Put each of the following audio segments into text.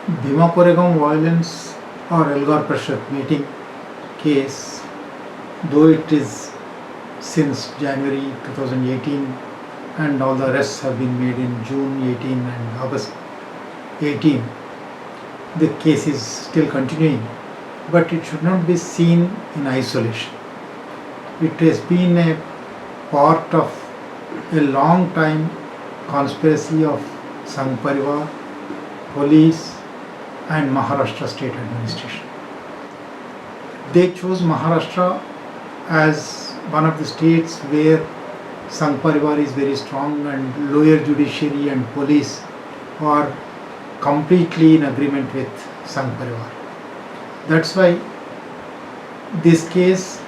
Bhima Koregaon violence or Elgar Prashad meeting case, though it is since January 2018 and all the arrests have been made in June 18 and August 18, the case is still continuing, but it should not be seen in isolation. It has been a part of a long time conspiracy of Sangh Parivar, police and Maharashtra state administration. They chose Maharashtra as one of the states where Sangh Parivar is very strong and lower judiciary and police are completely in agreement with Sangh Parivar. That's why this case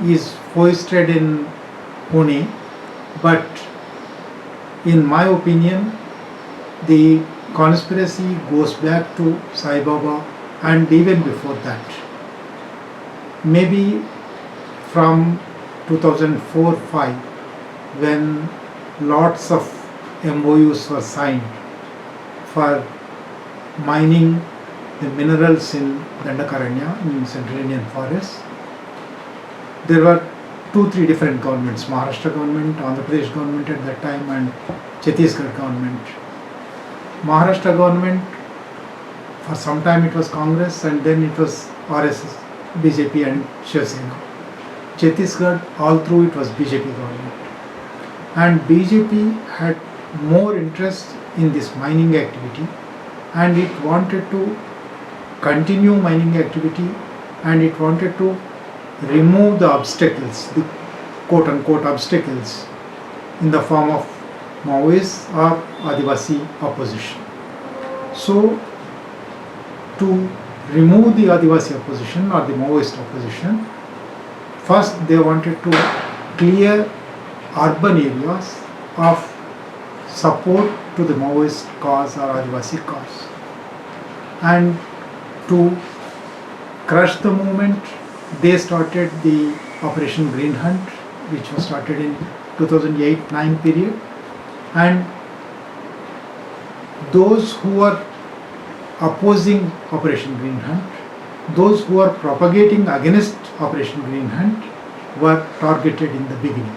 is foisted in Pune, but in my opinion the conspiracy goes back to Sai Baba and even before that. Maybe from 2004-5 when lots of MOUs were signed for mining the minerals in Dandakaranya in Central Indian Forest. There were 2-3 different governments, Maharashtra government, Andhra Pradesh government at that time and Chhattisgarh government. Maharashtra government, for some time it was Congress and then it was RSS, BJP and Shiv Sena. Chhattisgarh, all through it was BJP government. And BJP had more interest in this mining activity and it wanted to continue mining activity and it wanted to remove the obstacles, the quote unquote obstacles in the form of Maoist or Adivasi opposition. So to remove the Adivasi opposition or the Maoist opposition, first they wanted to clear urban areas of support to the Maoist cause or Adivasi cause. And to crush the movement, they started the Operation Green Hunt, which was started in 2008-9 period. And those who are opposing Operation Green Hunt, those who are propagating against Operation Green Hunt were targeted in the beginning.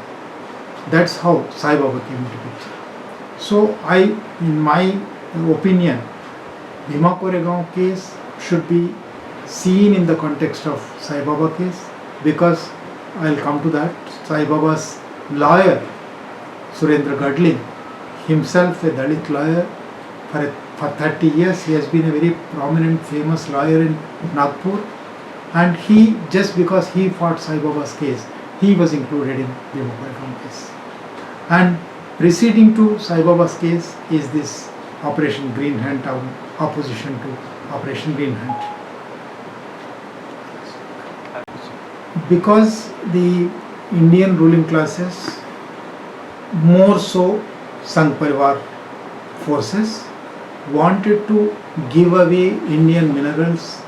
That's how Sai Baba came into picture. So in my opinion, Bhima Koregaon case should be seen in the context of Sai Baba case, because I'll come to that. Sai Baba's lawyer, Surendra Gadling, himself a Dalit lawyer, for 30 years he has been a very prominent, famous lawyer in Nagpur, and he, just because he fought Sai Baba's case, he was included in Bhima Koregaon case. And preceding to Sai Baba's case is this Operation Green Hunt, opposition to Operation Green Hunt. Because the Indian ruling classes, more so Sangh Parivar forces, wanted to give away Indian minerals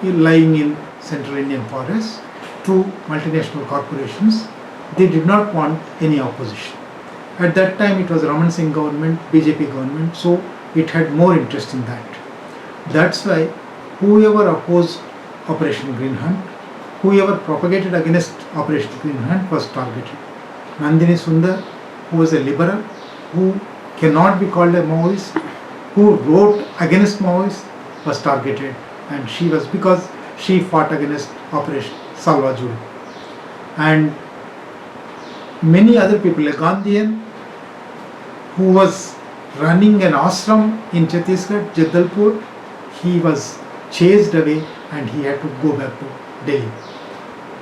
lying in Central Indian Forest to multinational corporations. They did not want any opposition. At that time it was Raman Singh government, BJP government, so it had more interest in that. That's why whoever opposed Operation Green Hunt, whoever propagated against Operation Green Hunt was targeted. Nandini Sundar, who was a liberal, who cannot be called a Maoist, who wrote against Maoist, was targeted, and she was, because she fought against Operation Salwa Jud. And many other people, a Gandhian who was running an ashram in Chhattisgarh, Jagdalpur, he was chased away and he had to go back to Delhi.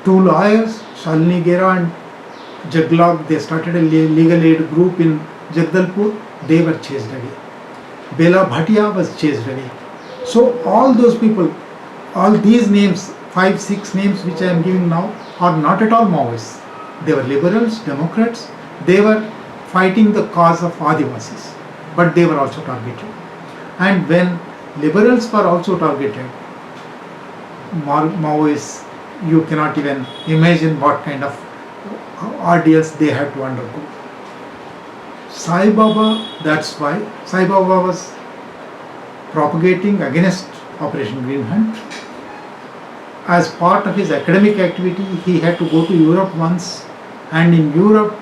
2 lawyers, Shalini Gera and Jaglog, they started a legal aid group in Jagdalpur, they were chased away. Bela Bhatia was chased away. So all those people, all these names, 5-6 names which I am giving now, are not at all Maoists. They were liberals, Democrats, they were fighting the cause of Adivasis, but they were also targeted. And when liberals were also targeted, Maoists, you cannot even imagine what kind of ordeals they had to undergo. Sai Baba, that's why Sai Baba was propagating against Operation Green Hunt. As part of his academic activity, he had to go to Europe once, and in Europe,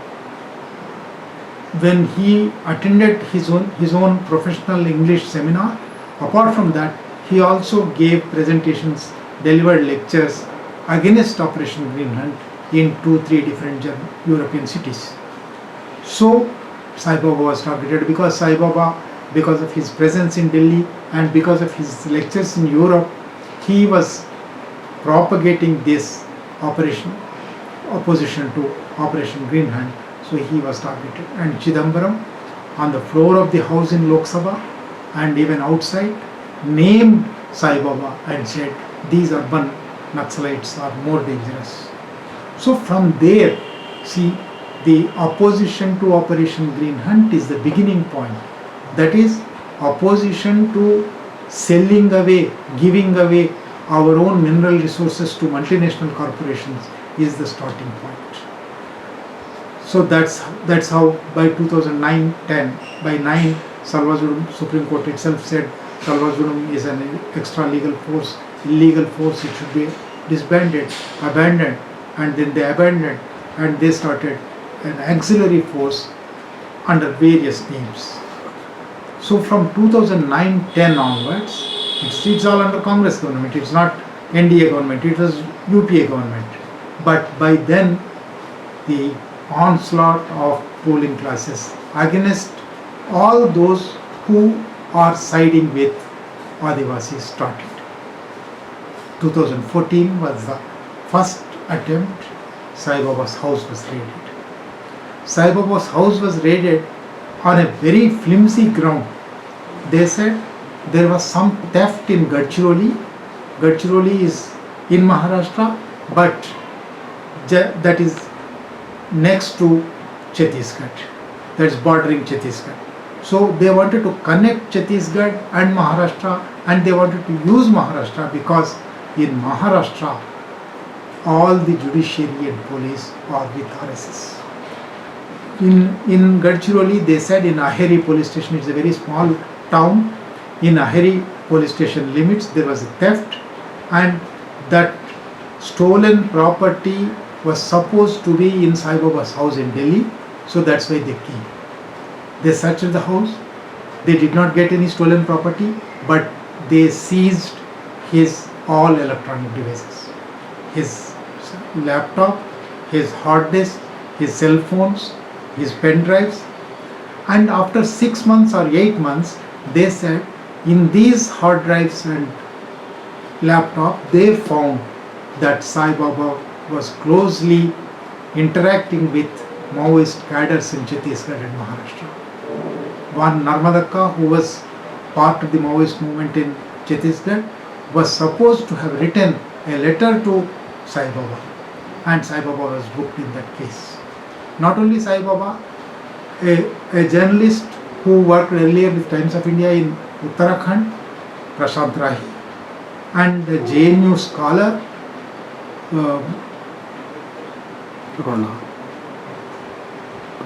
when he attended his own professional English seminar, apart from that, he also gave presentations, delivered lectures against Operation Green Hunt in 2-3 different European cities. So Sai Baba was targeted because Sai Baba, because of his presence in Delhi and because of his lectures in Europe, he was propagating this opposition to Operation Green Hunt. So he was targeted. And Chidambaram, on the floor of the house in Lok Sabha and even outside, named Sai Baba and said, these urban Naxalites are more dangerous. So from there, see, the opposition to Operation Green Hunt is the beginning point. That is, opposition to selling away, giving away our own mineral resources to multinational corporations is the starting point. So that's how by 2009-10, by 9, Salva-Judum, Supreme Court itself said Salva-Judum is an extra legal force, illegal force, it should be disbanded, abandoned, and then they abandoned and they started an auxiliary force under various names. So from 2009-10 onwards, it's all under Congress government, it's not NDA government, it was UPA government. But by then, the onslaught of ruling classes against all those who are siding with Adivasis started. 2014 was the first attempt. Sai Baba's house was raided. Sai Baba's house was raided on a very flimsy ground. They said there was some theft in Gadchiroli. Gadchiroli is in Maharashtra, but that is next to Chhattisgarh, that's bordering Chhattisgarh. So they wanted to connect Chhattisgarh and Maharashtra, and they wanted to use Maharashtra because in Maharashtra all the judiciary and police are with RSS. In Gadchiroli, they said in Aheri police station, it's a very small town, in Aheri police station limits there was a theft, and that stolen property was supposed to be in Sai Baba's house in Delhi, so that's why they came. They searched the house, they did not get any stolen property, but they seized his all electronic devices, his laptop, his hard disk, his cell phones, his pen drives, and after 6 months or 8 months, they said in these hard drives and laptop, they found that Sai Baba was closely interacting with Maoist cadres in Chhattisgarh and Maharashtra. One Narmadakka, who was part of the Maoist movement in Chhattisgarh, was supposed to have written a letter to Sai Baba, and Sai Baba was booked in that case. Not only Sai Baba, a journalist who worked earlier with Times of India in Uttarakhand, Prashant Rahi, and a JNU scholar,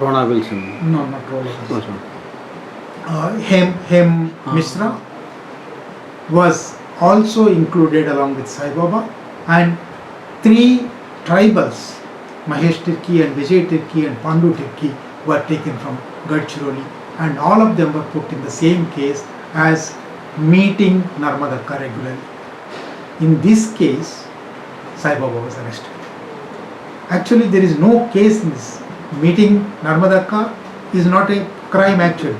Rona Wilson. No, not Rona Wilson. Hem Mishra was also included along with Sai Baba, and 3 tribals, Mahesh Tirki and Vijay Tirki and Pandu Tirki, were taken from Gadchiroli, and all of them were put in the same case as meeting Narmadakka regularly. In this case, Sai Baba was arrested. Actually, there is no case in this. Meeting Narmadakka is not a crime actually.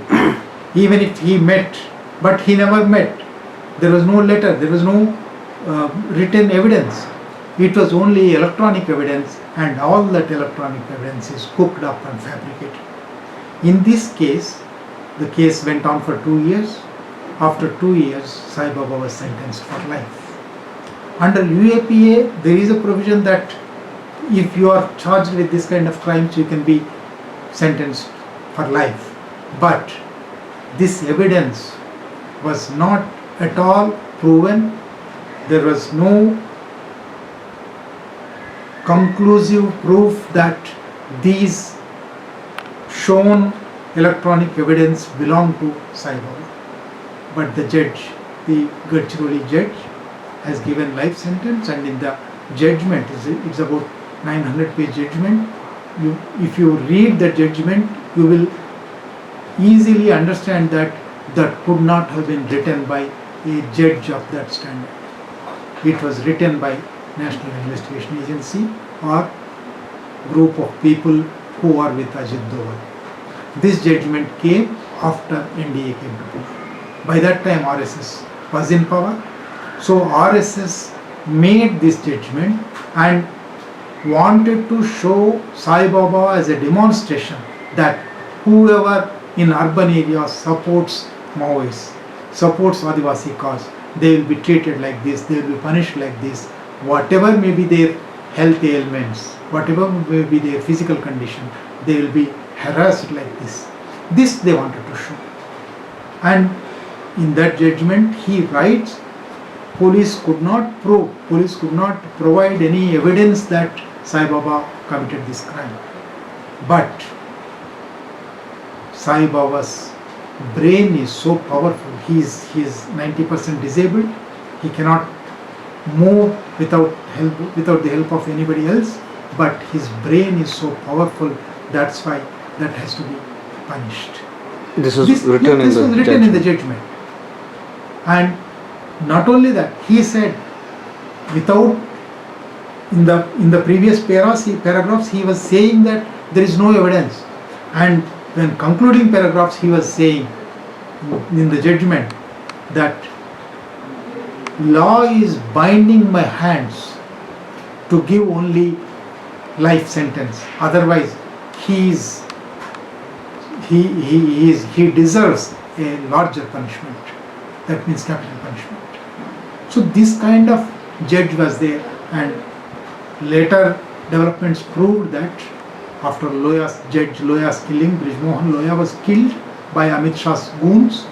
Even if he met, but he never met. There was no letter, there was no written evidence. It was only electronic evidence, and all that electronic evidence is cooked up and fabricated. In this case, the case went on for 2 years. After 2 years, Sai Baba was sentenced for life. Under UAPA, there is a provision that if you are charged with this kind of crimes, you can be sentenced for life. But this evidence was not at all proven. There was no conclusive proof that these shown electronic evidence belong to Sai Baba. but the judge, the Gadchiroli judge, has given life sentence, and in the judgment, it's about 900-page judgment. If you read the judgment, you will easily understand that could not have been written by a judge of that standard. It was written by National Investigation Agency or group of people who are with Ajit Doval. This judgment came after NDA came to power. By that time RSS was in power. So RSS made this judgment and wanted to show Sai Baba as a demonstration that whoever in urban areas supports Maoists, supports Adivasi cause, they will be treated like this, they will be punished like this, whatever may be their health ailments, whatever may be their physical condition, they will be harassed like this. This they wanted to show. And in that judgment he writes, police could not provide any evidence that Sai Baba committed this crime. But Sai Baba's brain is so powerful. He is 90% disabled. He cannot move without the help of anybody else. But his brain is so powerful. That's why that has to be punished. This was written in the judgment. And not only that, he said, in the previous paragraphs he was saying that there is no evidence, and when concluding paragraphs he was saying in the judgment that law is binding my hands to give only life sentence, otherwise he deserves a larger punishment, that means capital punishment. So this kind of judge was there, and later developments proved that after Judge Loya's killing, Brij Mohan Loya was killed by Amit Shah's goons.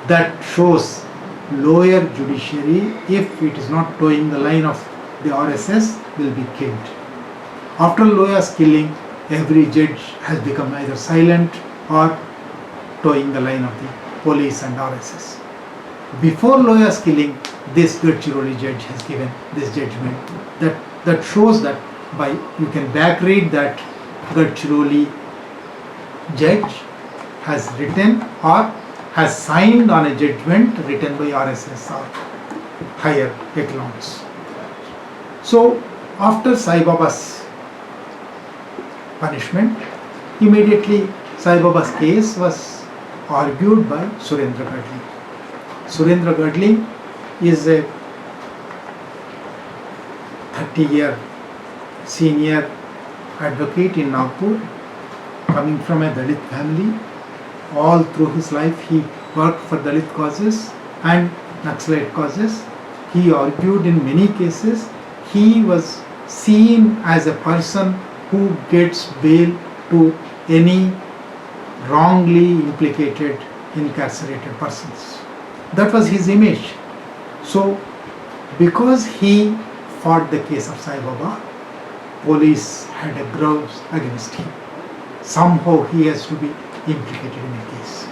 That shows lower judiciary, if it is not towing the line of the RSS, will be killed. After Loya's killing, every judge has become either silent or towing the line of the police and RSS. Before Loya's killing, this Gadchiroli judge has given this judgment that shows that you can back read that Gadchiroli judge has written or has signed on a judgment written by RSS or higher echelons. So after Sai Baba's punishment, immediately Sai Baba's case was argued by Surendra Gadling. Surendra Gadling is a 30-year senior advocate in Nagpur, coming from a Dalit family. All through his life he worked for Dalit causes and Naxalite causes. He argued in many cases. He was seen as a person who gets bail to any wrongly implicated, incarcerated persons. That was his image. So, because he fought the case of Sai Baba, police had a grudge against him. Somehow he has to be implicated in a case.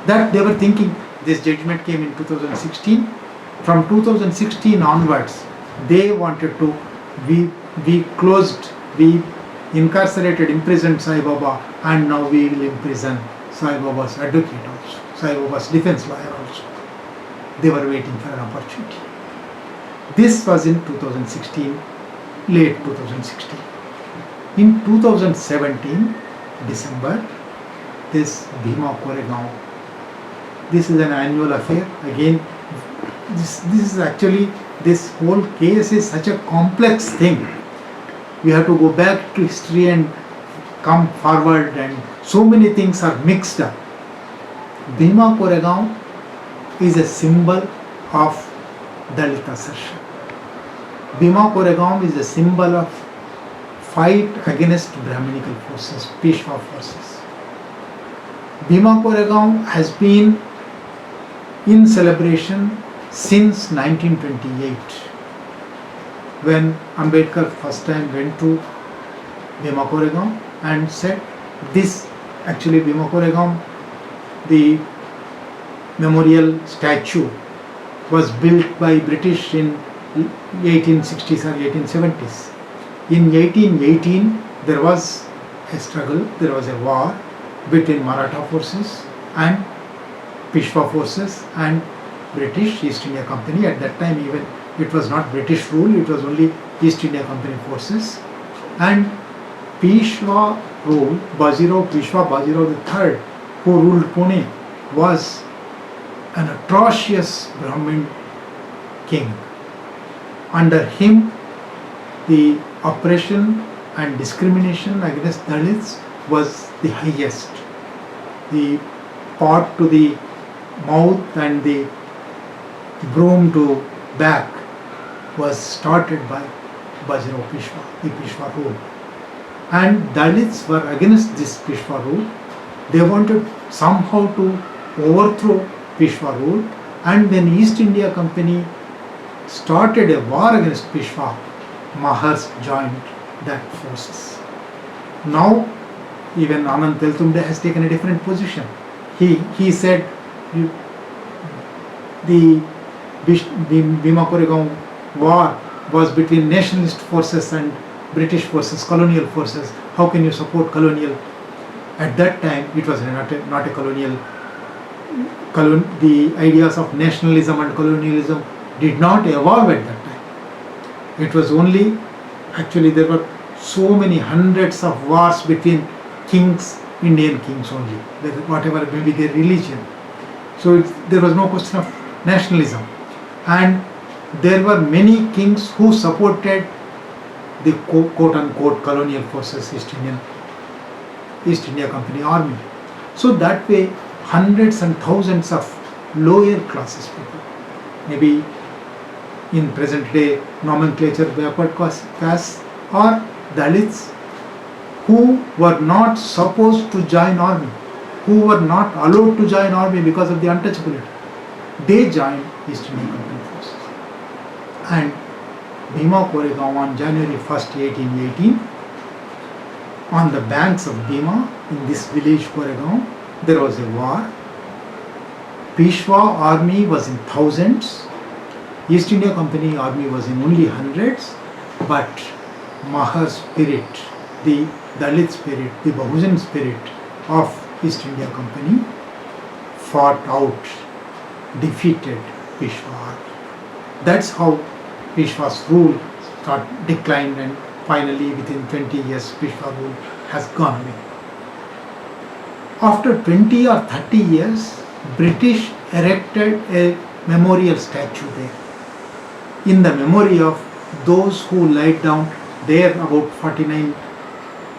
That they were thinking. This judgment came in 2016. From 2016 onwards, they wanted to we incarcerated, imprisoned Sai Baba, and now we will imprison Sai Baba's advocate also, Sai Baba's defense lawyer also. They were waiting for an opportunity. This was in 2016, late 2016. In 2017, December, this Bhima Koregaon, this is an annual affair. Again, this is actually, this whole case is such a complex thing. We have to go back to history and come forward, and so many things are mixed up. Bhima Koregaon is a symbol of Dalit assertion. Bhima Koregaon is a symbol of fight against Brahminical forces, Peshwa forces. Bhima Koregaon has been in celebration since 1928, when Ambedkar first time went to Bhima Koregaon and said this, actually Bhima Koregaon, the memorial statue was built by British in 1860s or 1870s. In 1818, there was a struggle, there was a war between Maratha forces and Peshwa forces and British East India Company. At that time, even it was not British rule, it was only East India Company forces. And Peshwa rule, Peshwa Bajirao III, who ruled Pune, was an atrocious Brahmin king. Under him, the oppression and discrimination against Dalits was the highest. The pot to the mouth and the broom to back was started by Bajirao Peshwa, the Peshwa rule. And Dalits were against this Peshwa rule. They wanted somehow to overthrow Peshwa rule, and when East India Company started a war against Peshwa, Mahars joined that forces. Now, even Anand Teltumde has taken a different position. He said the Bhima Koregaon war was between nationalist forces and British forces, colonial forces. How can you support colonial? At that time, it was not a colonial. The ideas of nationalism and colonialism did not evolve at that time. It was only, actually there were so many hundreds of wars between kings, Indian kings only, whatever may be their religion. So there was no question of nationalism. And there were many kings who supported the quote-unquote colonial forces, East India Company army. So that way, hundreds and thousands of lower classes people, maybe in present day nomenclature backward castes or Dalits, who were not supposed to join army, who were not allowed to join army because of the untouchability, they joined East India Company forces. And Bhima Koregaon on January 1st, 1818, on the banks of Bhima, in this village Koregaon, there was a war. Peshwa army was in thousands, East India Company army was in only hundreds, but Mahar spirit, the Dalit spirit, the Bahujan spirit of East India Company fought out, defeated Peshwa army. That's how Peshwa's rule declined, and finally within 20 years Peshwa rule has gone away. After 20 or 30 years, British erected a memorial statue there in the memory of those who laid down there. About 49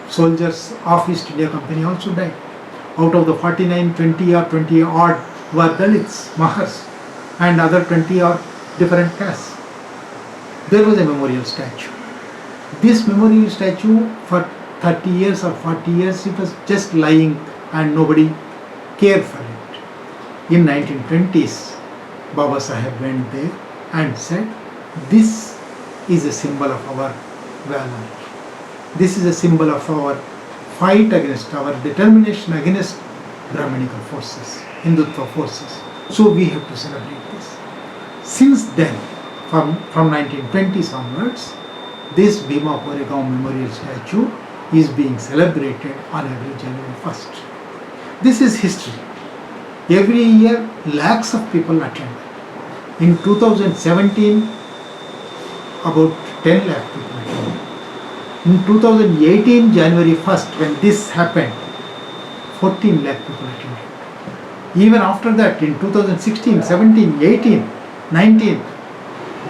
soldiers of East India Company also died. Out of the 49, 20 or 20 odd were Dalits, Mahars, and other 20 are different castes. There was a memorial statue. This memorial statue for 30 years or 40 years, it was just lying and nobody cared for it. In 1920s, Baba Saheb went there and said, this is a symbol of our valor. This is a symbol of our fight against, our determination against Brahminical forces, Hindutva forces. So we have to celebrate this. Since then, from 1920s onwards, this Bhima Koregaon memorial statue is being celebrated on every January 1st. This is history. Every year, lakhs of people attend. In 2017, about 10 lakh people attended. In 2018, January 1st, when this happened, 14 lakh people attended. Even after that, in 2016, 17, 18, 19,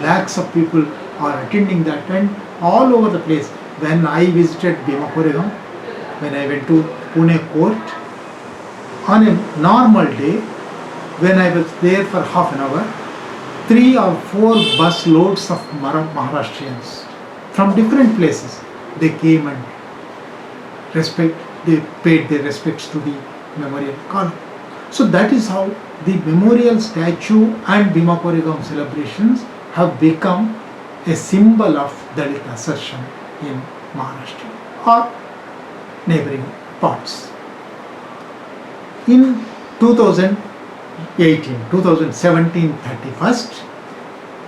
lakhs of people are attending that, and all over the place. When I visited Bhima Koregaon, when I went to Pune court, on a normal day, when I was there for half an hour, 3 or 4 bus loads of Maharashtrians from different places, they came and they paid their respects to the memorial column. So that is how the memorial statue and Bhima Koregaon celebrations have become a symbol of Dalit assertion in Maharashtra or neighboring parts. In 2000, 2017 31st,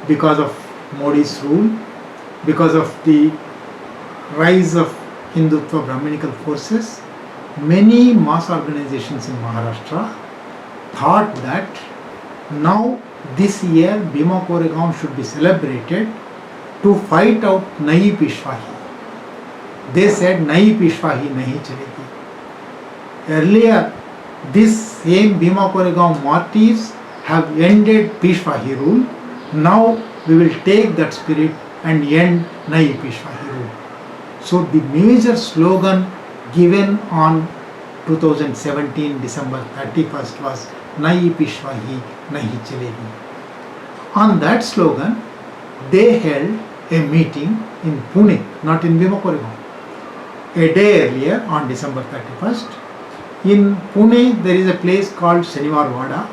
because of Modi's rule, because of the rise of Hindutva Brahminical forces, many mass organizations in Maharashtra thought that now this year Bhima Koregaon should be celebrated to fight out Nahi Pishwahi. They said Nahi Pishwahi nahi chalegi. Earlier, this same Bhima Koregaon martyrs have ended Pishwahi rule. Now we will take that spirit and end Nahi Pishwahi rule. So the major slogan given on 2017 December 31st was Nahi Pishwahi nahi chalegi. On that slogan, they held a meeting in Pune, not in Bhima Koregaon. A day earlier, on December 31st, in Pune there is a place called Shaniwar Wada,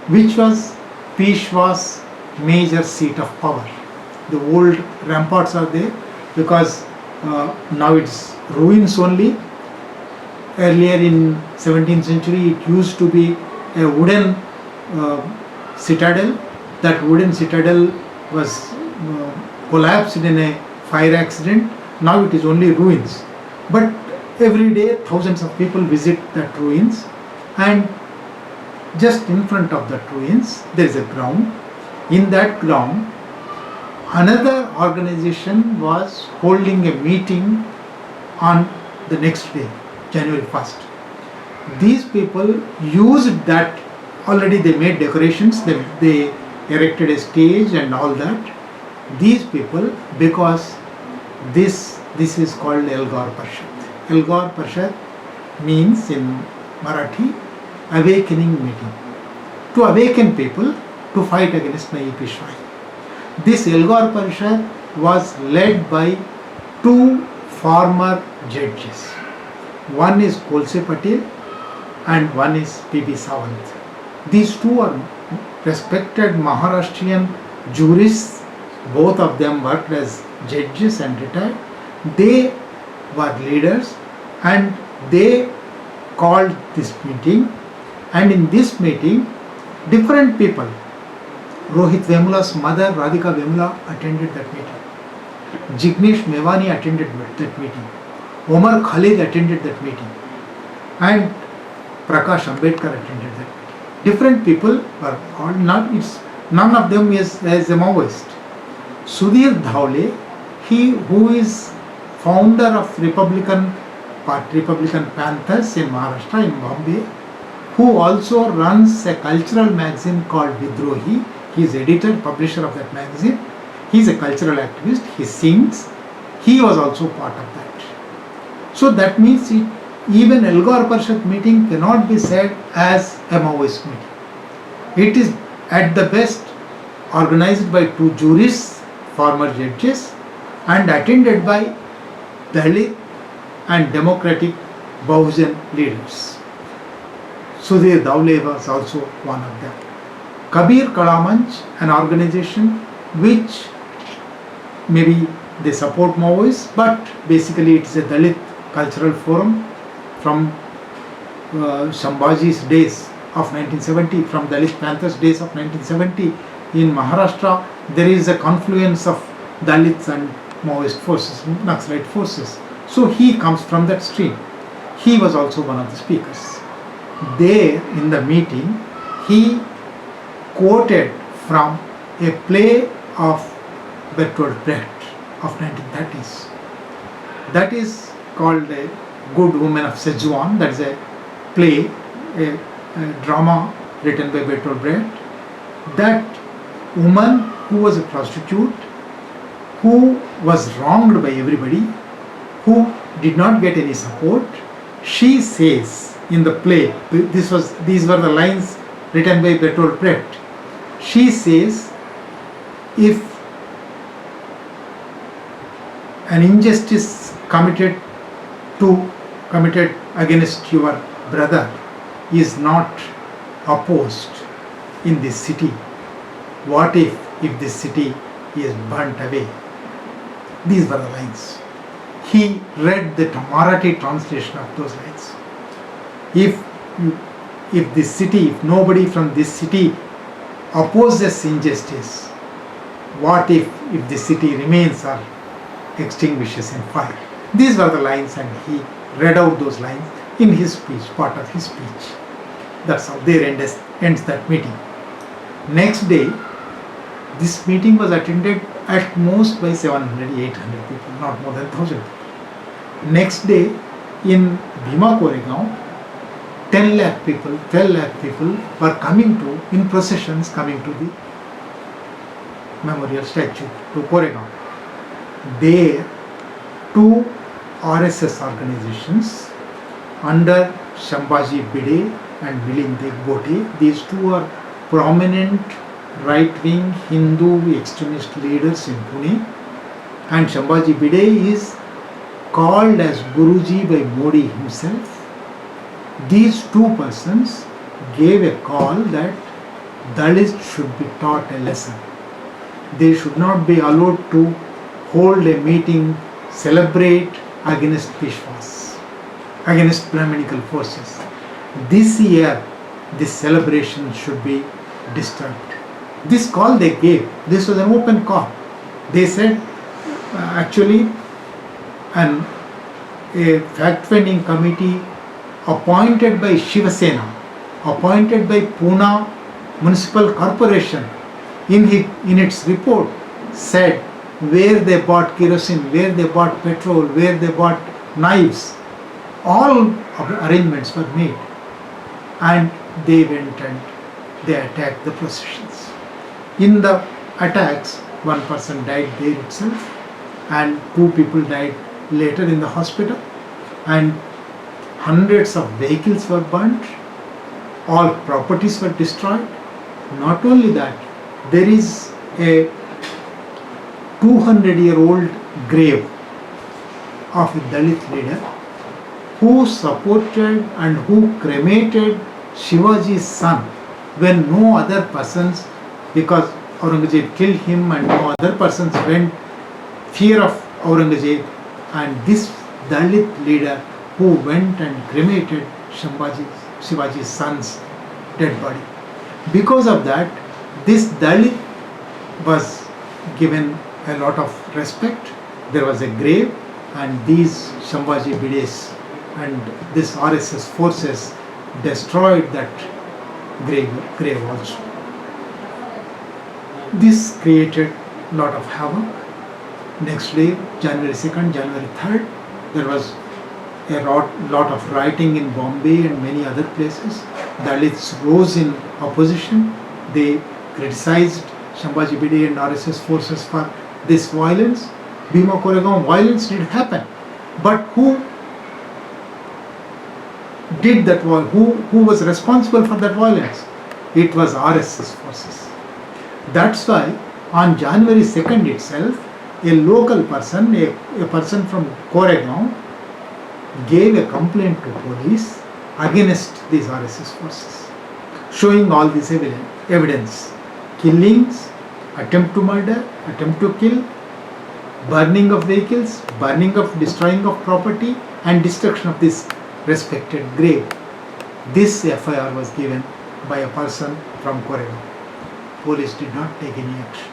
which was Pishwa's major seat of power. The old ramparts are there because now it's ruins only. Earlier in 17th century it used to be a wooden citadel. That wooden citadel was collapsed in a fire accident. Now it is only ruins. But every day thousands of people visit that ruins, and just in front of that ruins there is a ground. In that ground, another organization was holding a meeting on the next day, January 1st. These people used that, already they made decorations, they erected a stage and all that. These people, because this is called Elgar Parshad. Elgar Parshad means in Marathi awakening meeting. To awaken people to fight against Nahi Pishwahi. This Elgar Parishad was led by two former judges. One is Kolse Patel and one is P.B. Sawant. These two are respected Maharashtrian jurists. Both of them worked as judges and retired. They were leaders and they called this meeting, and in this meeting different people, Rohit Vemula's mother Radhika Vemula attended that meeting, Jignesh Mevani attended that meeting, Omar Khalid attended that meeting, and Prakash Ambedkar attended that meeting. Different people were called, none of them is a Maoist. Sudhir Dhawle, he who is founder of Republican Panthers in Maharashtra, in Bombay, who also runs a cultural magazine called Vidrohi. He is editor, publisher of that magazine. He is a cultural activist, he sings. He was also part of that. So that means even Elgar Parshad meeting cannot be said as a Maoist meeting. It is at the best organized by two jurists, former judges, and attended by Dalit and Democratic Bahujan leaders. Sudhir Dhawle was also one of them. Kabir Kala Manch, an organization which maybe they support Maoists, but basically it is a Dalit cultural forum from Shambhaji's days of 1970, from Dalit Panthers days of 1970. In Maharashtra, there is a confluence of Dalits and Maoist forces, Naxalite forces. So he comes from that stream. He was also one of the speakers. There in the meeting, he quoted from a play of Bertolt Brecht of 1930s. That is called A Good Woman of Szechuan. That is a play, a drama written by Bertolt Brecht. That woman who was a prostitute, who was wronged by everybody, who did not get any support, she says in the play, these were the lines written by Bertolt Brecht. She says, if an injustice committed against your brother is not opposed in this city, what if this city is burnt away? These were the lines. He read the Marathi translation of those lines. if nobody from this city opposes injustice, what if the city remains or extinguishes in fire? These were the lines, and he read out those lines in his speech, part of his speech. That's how there ends that meeting. Next day, this meeting was attended at most by 700, 800 people, not more than 1000 people. Next day, in Bhima Koregaon, 10 lakh people, 12 lakh people were in processions coming to the memorial statue to Koregaon. There, two RSS organizations under Shambhaji Bide and Milind Dekbote, these two are prominent right-wing Hindu extremist leaders in Pune, and Shambhaji Bide is called as Guruji by Modi himself. These two persons gave a call that Dalits should be taught a lesson. They should not be allowed to hold a meeting, celebrate against Peshwas, against Brahminical forces. This year, this celebration should be disturbed. This call they gave, this was an open call. They said, actually, a fact-finding committee appointed by Shiva Sena, appointed by Pune Municipal Corporation, in its report said where they bought kerosene, where they bought petrol, where they bought knives. All arrangements were made, and they went and they attacked the processions. In the attacks, one person died there itself, and two people died later in the hospital, and hundreds of vehicles were burnt, all properties were destroyed. Not only that, there is a 200-year-old grave of a Dalit leader who supported and who cremated Shivaji's son when no other persons, because Aurangzeb killed him and no other persons went, fear of Aurangzeb, and this Dalit leader who went and cremated Shivaji's son's dead body. Because of that, this Dalit was given a lot of respect. There was a grave, and these Shambhaji Bides and this RSS forces destroyed that grave also. This created a lot of havoc. Next day, January 2nd, January 3rd, there was a lot of rioting in Bombay and many other places. Dalits rose in opposition. They criticized Shambhaji Bide and RSS forces for this violence. Bhima Koregaon violence did happen, but who did that? Who was responsible for that violence? It was RSS forces. That's why on January 2nd itself, a local person, a person from Koregaon, gave a complaint to police against these RSS forces, showing all this evidence: killings, attempt to murder, attempt to kill, burning of vehicles, destroying of property, and destruction of this respected grave. This FIR was given by a person from Koregaon. Police did not take any action.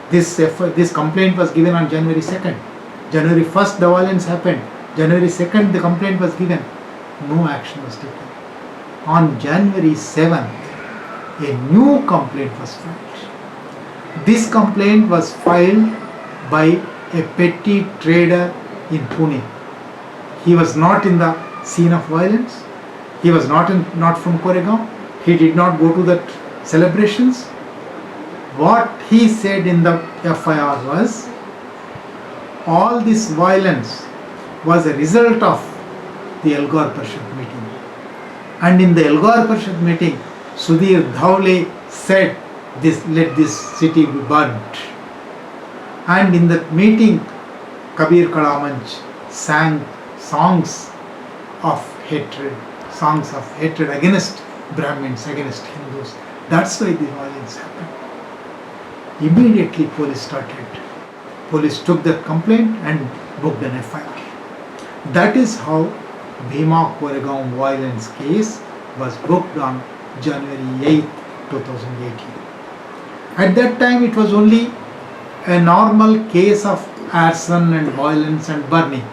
This complaint was given on January 2nd. January 1st, the violence happened. January 2nd, the complaint was given. No action was taken. On January 7th, a new complaint was filed. This complaint was filed by a petty trader in Pune. He was not in the scene of violence. He was not from Koregaon. He did not go to that celebrations. What he said in the FIR was, all this violence was a result of the Elgar Parishad meeting. And in the Elgar Parishad meeting, Sudhir Dhawale said, let this city be burnt. And in that meeting, Kabir Kalamanch sang songs of hatred against Brahmins, against Hindus. That's why the violence happened. Immediately police took that complaint and booked an FIR. That is how Bhima Koregaon violence case was booked on January 8th, 2018. At that time it was only a normal case of arson and violence and burning,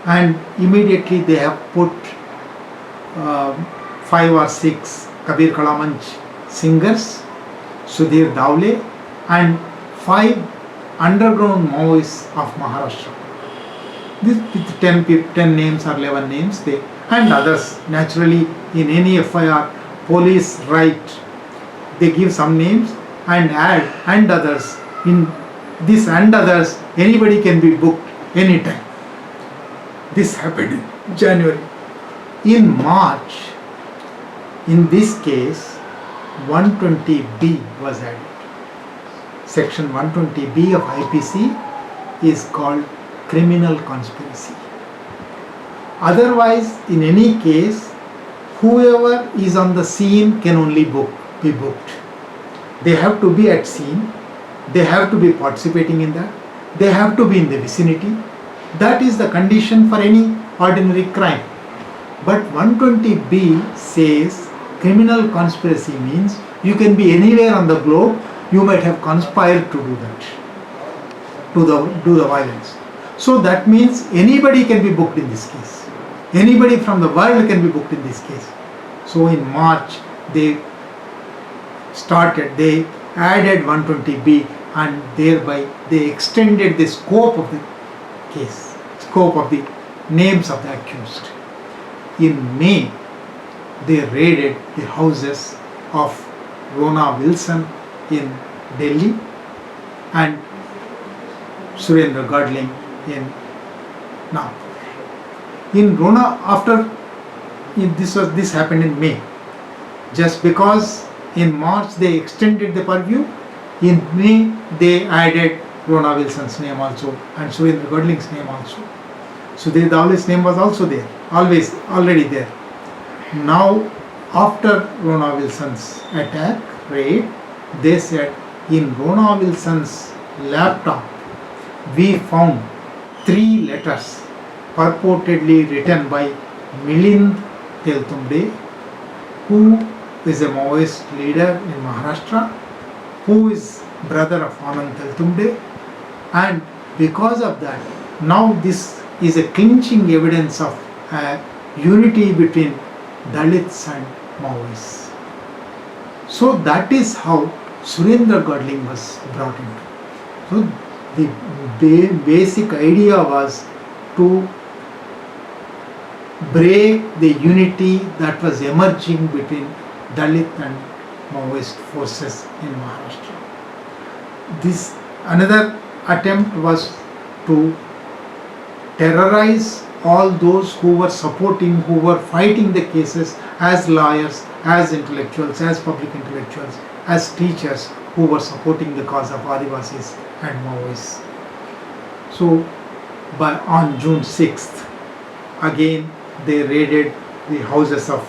and immediately they have put 5 or 6 Kabir Kalamanch singers, Sudhir Davle, and 5 underground Maoists of Maharashtra. This with 10 names or 11 names, they and others. Naturally, in any FIR, police write, they give some names and add and others. In this and others, anybody can be booked anytime. This happened in January. In March, in this case, 120B was added. Section 120B of IPC is called criminal conspiracy. Otherwise, in any case, whoever is on the scene can only be booked. They have to be at scene, they have to be participating in that, they have to be in the vicinity. That is the condition for any ordinary crime. But 120B says criminal conspiracy means you can be anywhere on the globe, you might have conspired to do that, to do the violence. So that means anybody can be booked in this case. Anybody from the world can be booked in this case. So in March they added 120B, and thereby they extended the scope of the case, scope of the names of the accused. In May, they raided the houses of Rona Wilson in Delhi and Surendra Gadling in Nagpur. In Rona, this happened in May. Just because in March they extended the purview, in May they added Rona Wilson's name also and Surendra Gadling's name also. Sudhir Davle's name was also there, already there. Now, after Rona Wilson's attack, raid, they said in Rona Wilson's laptop we found 3 letters purportedly written by Milind Teltumde, who is a Maoist leader in Maharashtra, who is brother of Anand Teltumde, and because of that, now this is a clinching evidence of unity between Dalits and Maoists. So that is how Surendra Gadling was brought into. So the basic idea was to break the unity that was emerging between Dalit and Maoist forces in Maharashtra. This another attempt was to terrorize all those who were supporting, who were fighting the cases as lawyers, as intellectuals, as public intellectuals, as teachers who were supporting the cause of Adivasis and Maoists. So on June 6th, again they raided the houses of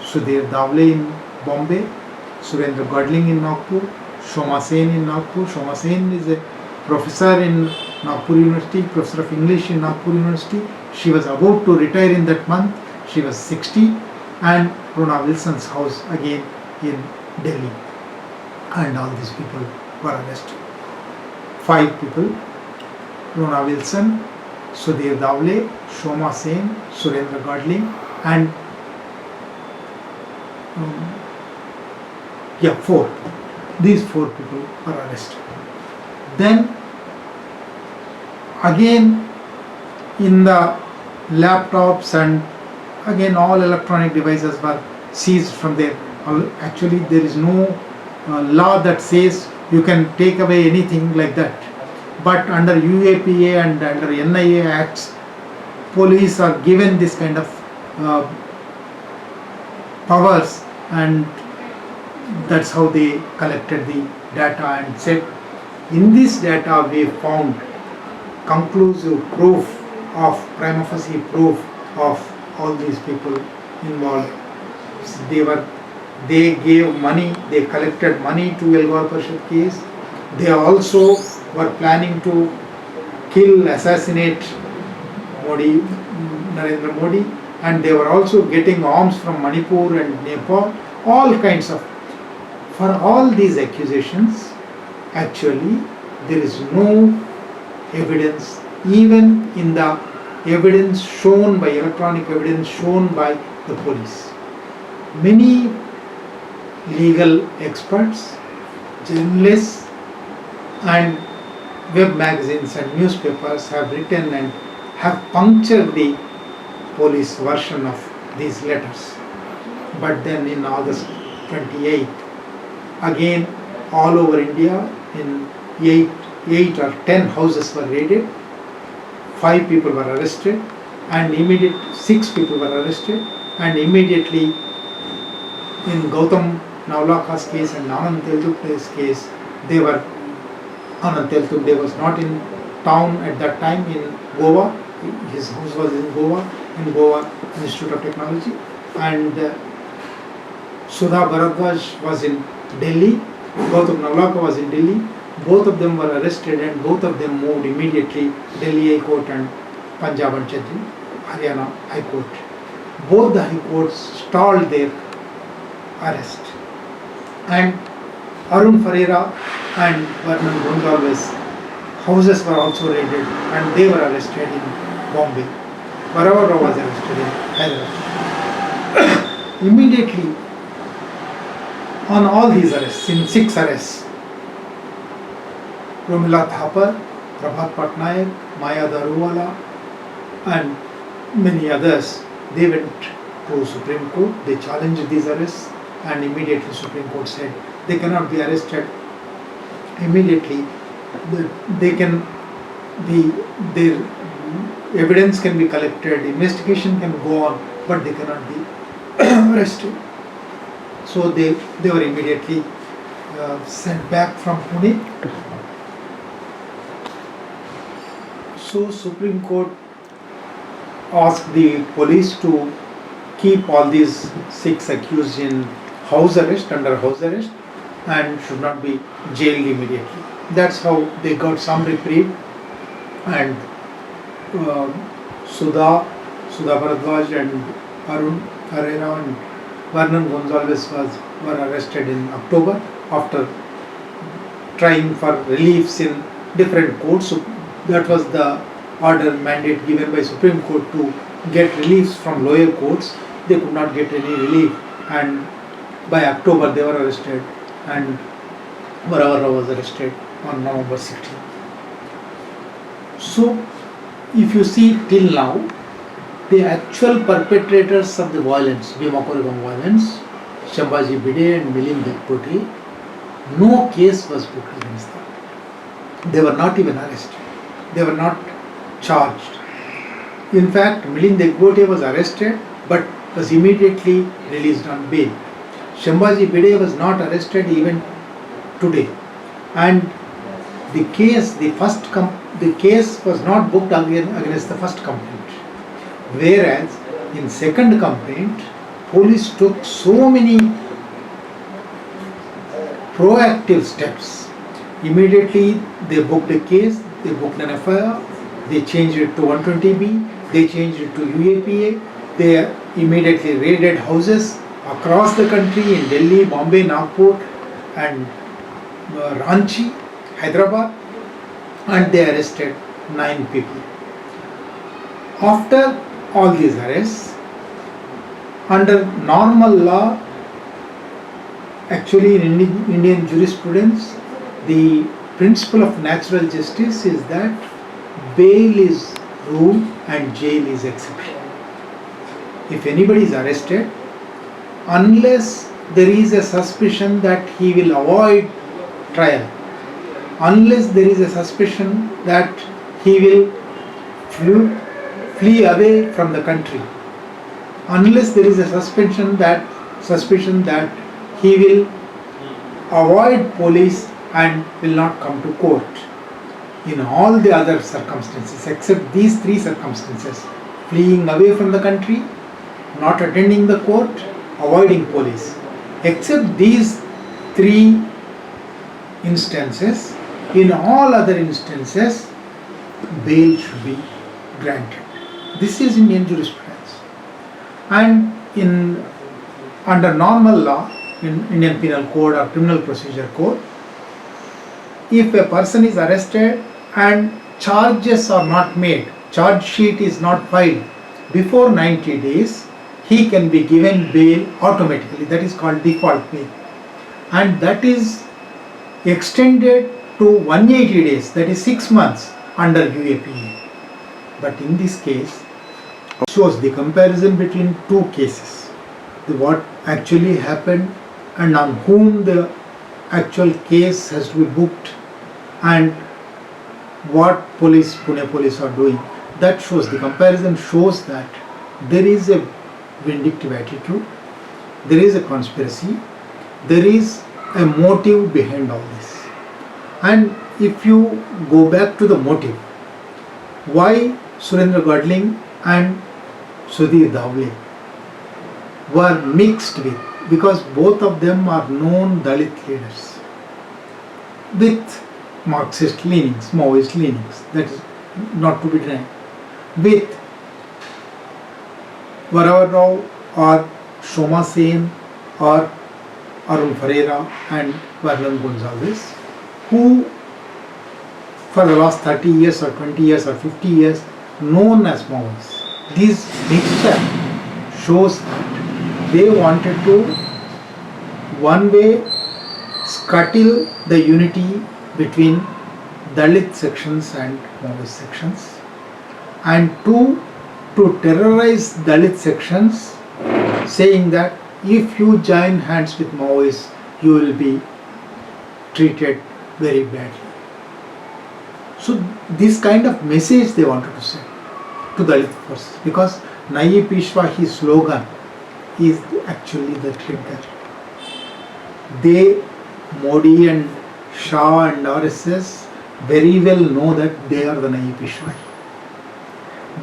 Sudhir Davle in Bombay, Surendra Gadling in Nagpur, Shoma Sen in Nagpur. Shoma Sen is a professor in Nagpur University, professor of English in Nagpur University. She was about to retire in that month. She was 60. And Rona Wilson's house again in Delhi. And all these people were arrested. 5 people: Rona Wilson, Sudhir Davle, Shoma Sen, Surendra Gadling, and 4. These 4 people were arrested. Then again in the laptops and again all electronic devices were seized from there. Actually there is no law that says you can take away anything like that. But under UAPA and under NIA Acts, police are given this kind of powers, and that's how they collected the data and said, in this data we found conclusive proof of, prima facie proof of all these people involved. They gave money, they collected money to Elgaur Parishad case. They also were planning to assassinate Narendra Modi, and they were also getting arms from Manipur and Nepal, all kinds of. For all these accusations, actually there is no evidence, even in the evidence shown by electronic evidence shown by the police. Many legal experts, journalists and web magazines and newspapers have written and have punctured the police version of these letters. But then in August 28, again all over India in 8 or 10 houses were raided, 5 people were arrested, and 6 people were arrested, and immediately in Gautam Navlakha's case and Anand Teltumbde's case, Anand Teltumbde was not in town at that time in Goa, his house was in Goa Institute of Technology, and Sudha Bharadwaj was in Delhi, Gautam Navlakha was in Delhi. Both of them were arrested and both of them moved immediately Delhi High Court and Punjab and Haryana High Court. Both the High Courts stalled their arrest. And Arun Ferreira and Vernon Gonzalez houses were also raided and they were arrested in Bombay. Baravar Rao was arrested in Hyderabad. Immediately on all these arrests, in 6 arrests, Romila Thapar, Prabhat Patnaik, Maya Daruwala and many others, they went to Supreme Court, they challenged these arrests, and immediately Supreme Court said they cannot be arrested. Immediately their evidence can be collected, investigation can go on, but they cannot be arrested. So they were immediately sent back from Pune. So Supreme Court asked the police to keep all these 6 accused in house arrest, under house arrest, and should not be jailed immediately. That's how they got some reprieve. And Sudha Bharadwaj and Arun Ferreira and Vernon Gonzalez were arrested in October after trying for reliefs in different courts. So that was the order mandate given by Supreme Court to get reliefs from lower courts. They could not get any relief, and by October they were arrested, and Baravar Rao was arrested on November 16. So if you see till now, the actual perpetrators of the violence, Bhima Koregaon violence, Shambhaji Bhide and Milind Dekpote, no case was booked against them. They were not even arrested. They were not charged. In fact, Milind Dekpote was arrested but was immediately released on bail. Shambhaji Bhide was not arrested even today. And the case was not booked against the first complaint. Whereas in second complaint, police took so many proactive steps. Immediately they booked a case, they booked an FIR, they changed it to 120B, they changed it to UAPA, they immediately raided houses across the country in Delhi, Bombay, Nagpur and Ranchi, Hyderabad, and they arrested 9 people. After all these arrests, under normal law, actually in Indian jurisprudence, the principle of natural justice is that bail is rule and jail is exception. If anybody is arrested, unless there is a suspicion that he will avoid trial, unless there is a suspicion that he will flee away from the country, unless there is a suspicion that he will avoid police and will not come to court. In all the other circumstances, except these 3 circumstances, fleeing away from the country, not attending the court, avoiding police, except these 3 instances, in all other instances, bail should be granted. This is Indian jurisprudence. And in under normal law, in Indian Penal Code or Criminal Procedure Code, if a person is arrested and charges are not made, charge sheet is not filed before 90 days, he can be given bail automatically. That is called default bail. And that is extended to 180 days, that is 6 months under UAPA. But in this case, shows the comparison between two cases, what actually happened and on whom the actual case has to be booked and what Pune police are doing. That shows, the comparison shows that there is a vindictive attitude, there is a conspiracy, there is a motive behind all this. And if you go back to the motive, why Surendra Gadling and Sudhir Davle were mixed with, because both of them are known Dalit leaders with Marxist leanings, Maoist leanings, that is not to be denied, with Varavar Rao or Shoma Sen or Arun Ferreira and Vernon Gonzalez, who for the last 30 years or 20 years or 50 years known as Maoists. This mixture shows that they wanted to, one way, scuttle the unity between Dalit sections and Maoist sections, and two, to terrorize Dalit sections, saying that if you join hands with Maoists, you will be treated very badly. So this kind of message they wanted to send to Dalit forces, because Nayi Peshwa, his slogan is actually the trigger. They, Modi and Shah and RSS, very well know that they are the Nayi Peshwa.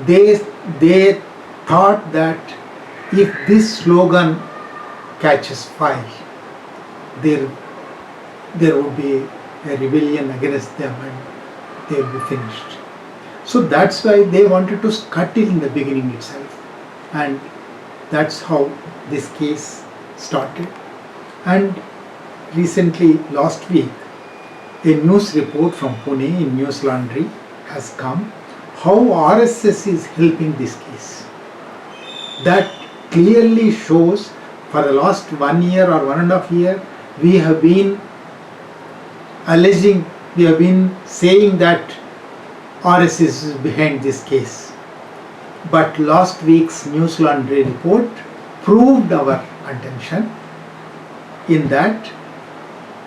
They thought that if this slogan catches fire, there would be a rebellion against them and they will be finished. So that's why they wanted to scuttle in the beginning itself, and that's how this case started. And recently, last week, a news report from Pune in News Laundry has come, how RSS is helping this case. That clearly shows, for the last 1 year or 1.5 years, we have been alleging, we have been saying that RSS is behind this case. But last week's News Laundry report proved our contention, in that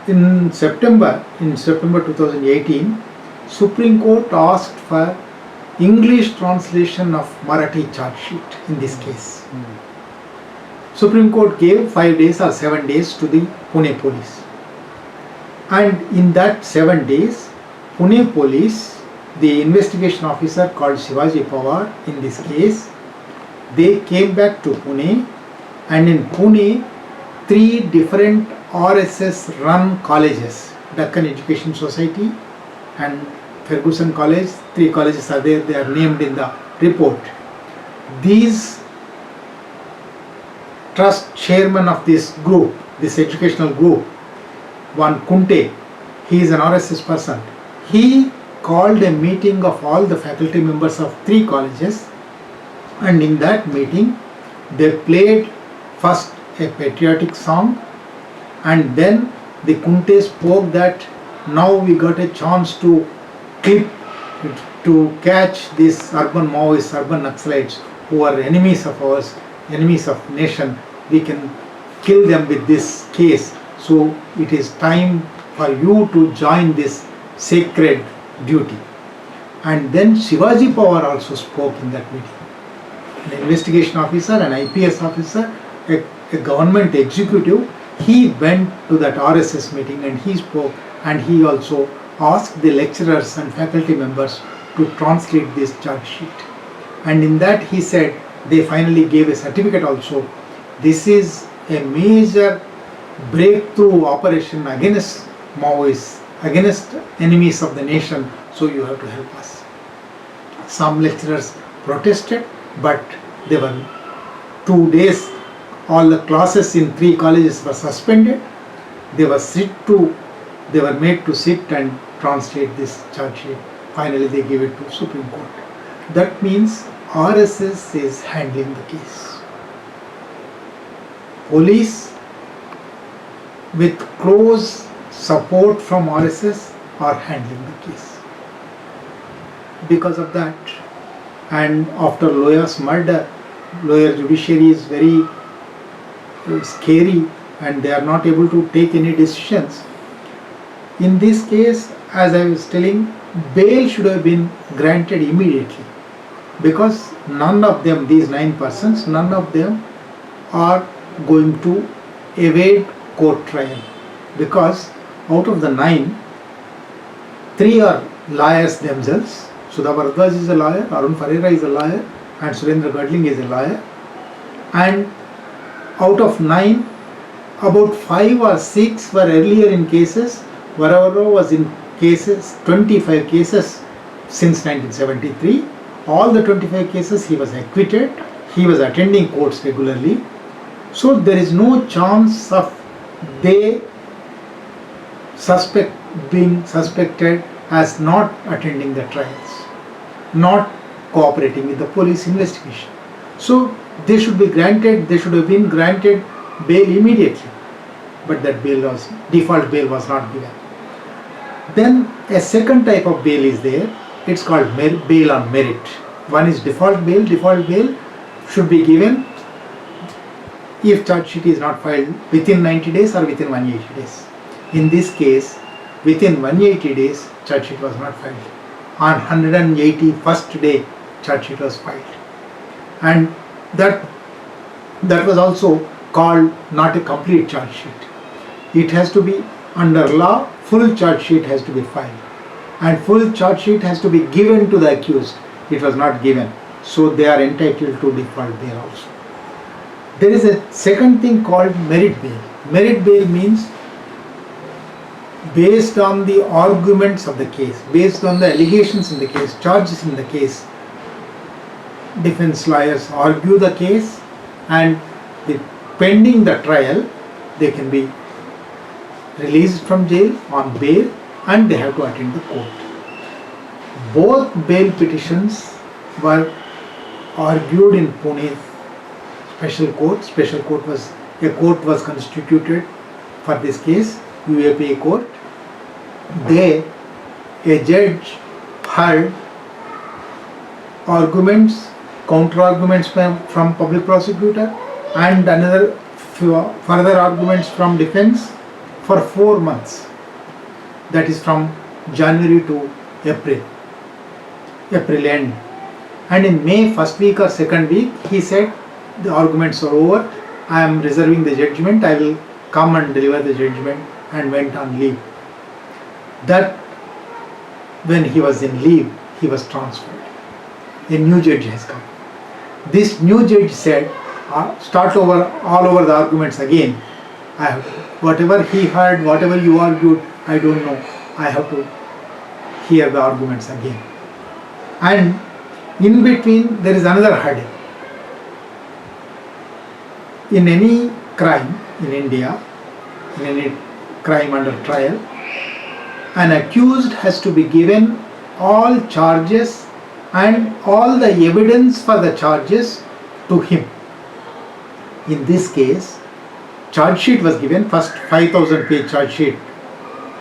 in September 2018, Supreme Court asked for English translation of Marathi charge sheet in this case. Supreme Court gave 5 days or 7 days to the Pune police. And in that 7 days, Pune police, the investigation officer called Shivaji Pawar in this case, they came back to Pune, and in Pune, 3 different RSS run colleges, Deccan Education Society and Ferguson College, 3 colleges are there, they are named in the report. These trust chairman of this group, this educational group, one Kunte, he is an RSS person, he called a meeting of all the faculty members of 3 colleges, and in that meeting they played first a patriotic song, and then the Kunte spoke that now we got a chance to catch these urban Maoists, urban Naxalites who are enemies of ours, enemies of nation. We can kill them with this case. So it is time for you to join this sacred duty. And then Shivaji Pawar also spoke in that meeting. An investigation officer, an IPS officer, a government executive, he went to that RSS meeting and he spoke, and he also asked the lecturers and faculty members to translate this charge sheet. And in that he said, they finally gave a certificate also. This is a major breakthrough operation against Maoists, against enemies of the nation, so you have to help us. Some lecturers protested, but they were 2 days all the classes in 3 colleges were suspended. They were made to sit and translate this charge sheet. Finally they gave it to Supreme Court. That means RSS is handling the case. Police with close support from RSS are handling the case. Because of that, and after Loya's murder, Loya judiciary is very scary and they are not able to take any decisions. In this case, as I was telling, bail should have been granted immediately, because none of them, these 9 persons, none of them are going to evade court trial, because out of the 9, 3 are lawyers themselves. Sudha Bharadwaj is a lawyer, Arun Ferreira is a lawyer, and Surendra Gadling is a lawyer. And out of 9, about 5 or 6 were earlier in cases. Varavaro was in cases, 25 cases since 1973. All the 25 cases he was acquitted. He was attending courts regularly. So there is no chance of they being suspected as not attending the trials, not cooperating with the police investigation. So they should be granted, they should have been granted bail immediately, but that default bail was not given. Then a second type of bail is there. It's called bail on merit. One is default bail. Default bail should be given if charge sheet is not filed within 90 days or within 180 days. In this case, within 180 days, charge sheet was not filed. On 181st day, charge sheet was filed. And that was also called not a complete charge sheet. It has to be, under law, full charge sheet has to be filed. And full charge sheet has to be given to the accused. It was not given. So they are entitled to default bail also. There is a second thing called merit bail. Merit bail means based on the arguments of the case, based on the allegations in the case, charges in the case, defense lawyers argue the case, and pending the trial, they can be released from jail on bail and they have to attend the court. Both bail petitions were argued in Pune special court. Special court was, a court was constituted for this case, UAPA court. There, a judge heard arguments, counter arguments from public prosecutor and another further arguments from defense for 4 months. That is from January to April end. And in May first week or second week, he said the arguments are over. I am reserving the judgment. I will come and deliver the judgment, and went on leave. That when he was in leave, he was transferred. A new judge has come. This new judge said, start over all over the arguments again. Whatever he heard, whatever you argued, I don't know. I have to hear the arguments again. And in between there is another hurdle. In any crime in India, in any crime under trial, an accused has to be given all charges and all the evidence for the charges to him. In this case, charge sheet was given, first 5,000 page charge sheet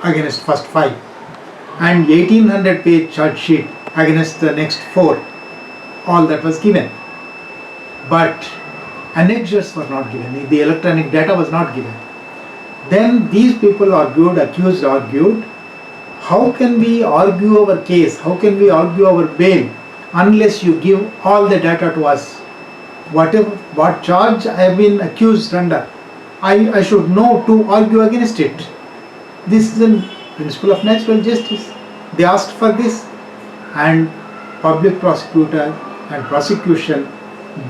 against first 5, and 1800 page charge sheet against the next 4. All that was given. But annexures were not given. The electronic data was not given. Then these people argued, accused argued, how can we argue our case? How can we argue our bail unless you give all the data to us? What charge I have been accused under, I should know to argue against it. This is a principle of natural justice. They asked for this, and public prosecutor and prosecution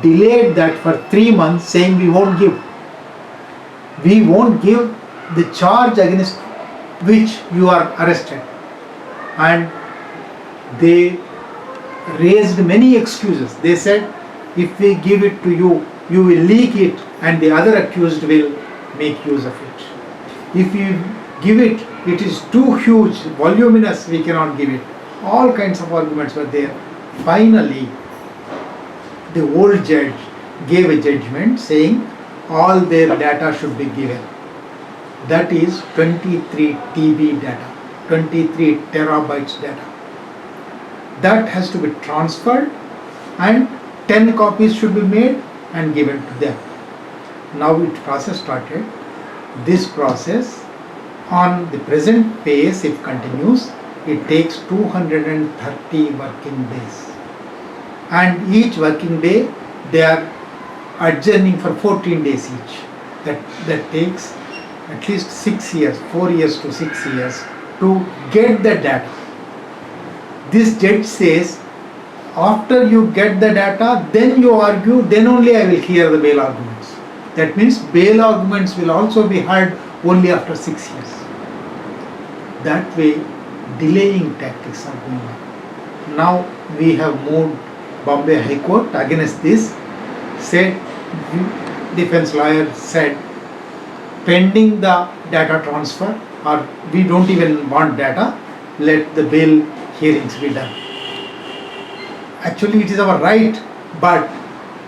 delayed that for 3 months, saying we won't give the charge against which you are arrested. And they raised many excuses. They said, if we give it to you, you will leak it and the other accused will make use of it. If you give it, it is too huge, voluminous, we cannot give it. All kinds of arguments were there. Finally, the old judge gave a judgment saying all their data should be given. That is 23 TB data, 23 terabytes data. That has to be transferred and 10 copies should be made and given to them. Now it process started. This process on the present pace, if continues, it takes 230 working days. And each working day they are adjourning for 14 days each. That takes at least 6 years, 4 years to 6 years to get the data. This judge says, after you get the data, then you argue, then only I will hear the bail arguments. That means bail arguments will also be heard only after 6 years. That way, delaying tactics are going on. Now we have moved Bombay High Court against this, said, defense lawyer said, pending the data transfer, or we don't even want data, let the bail hearings be done. Actually it is our right, but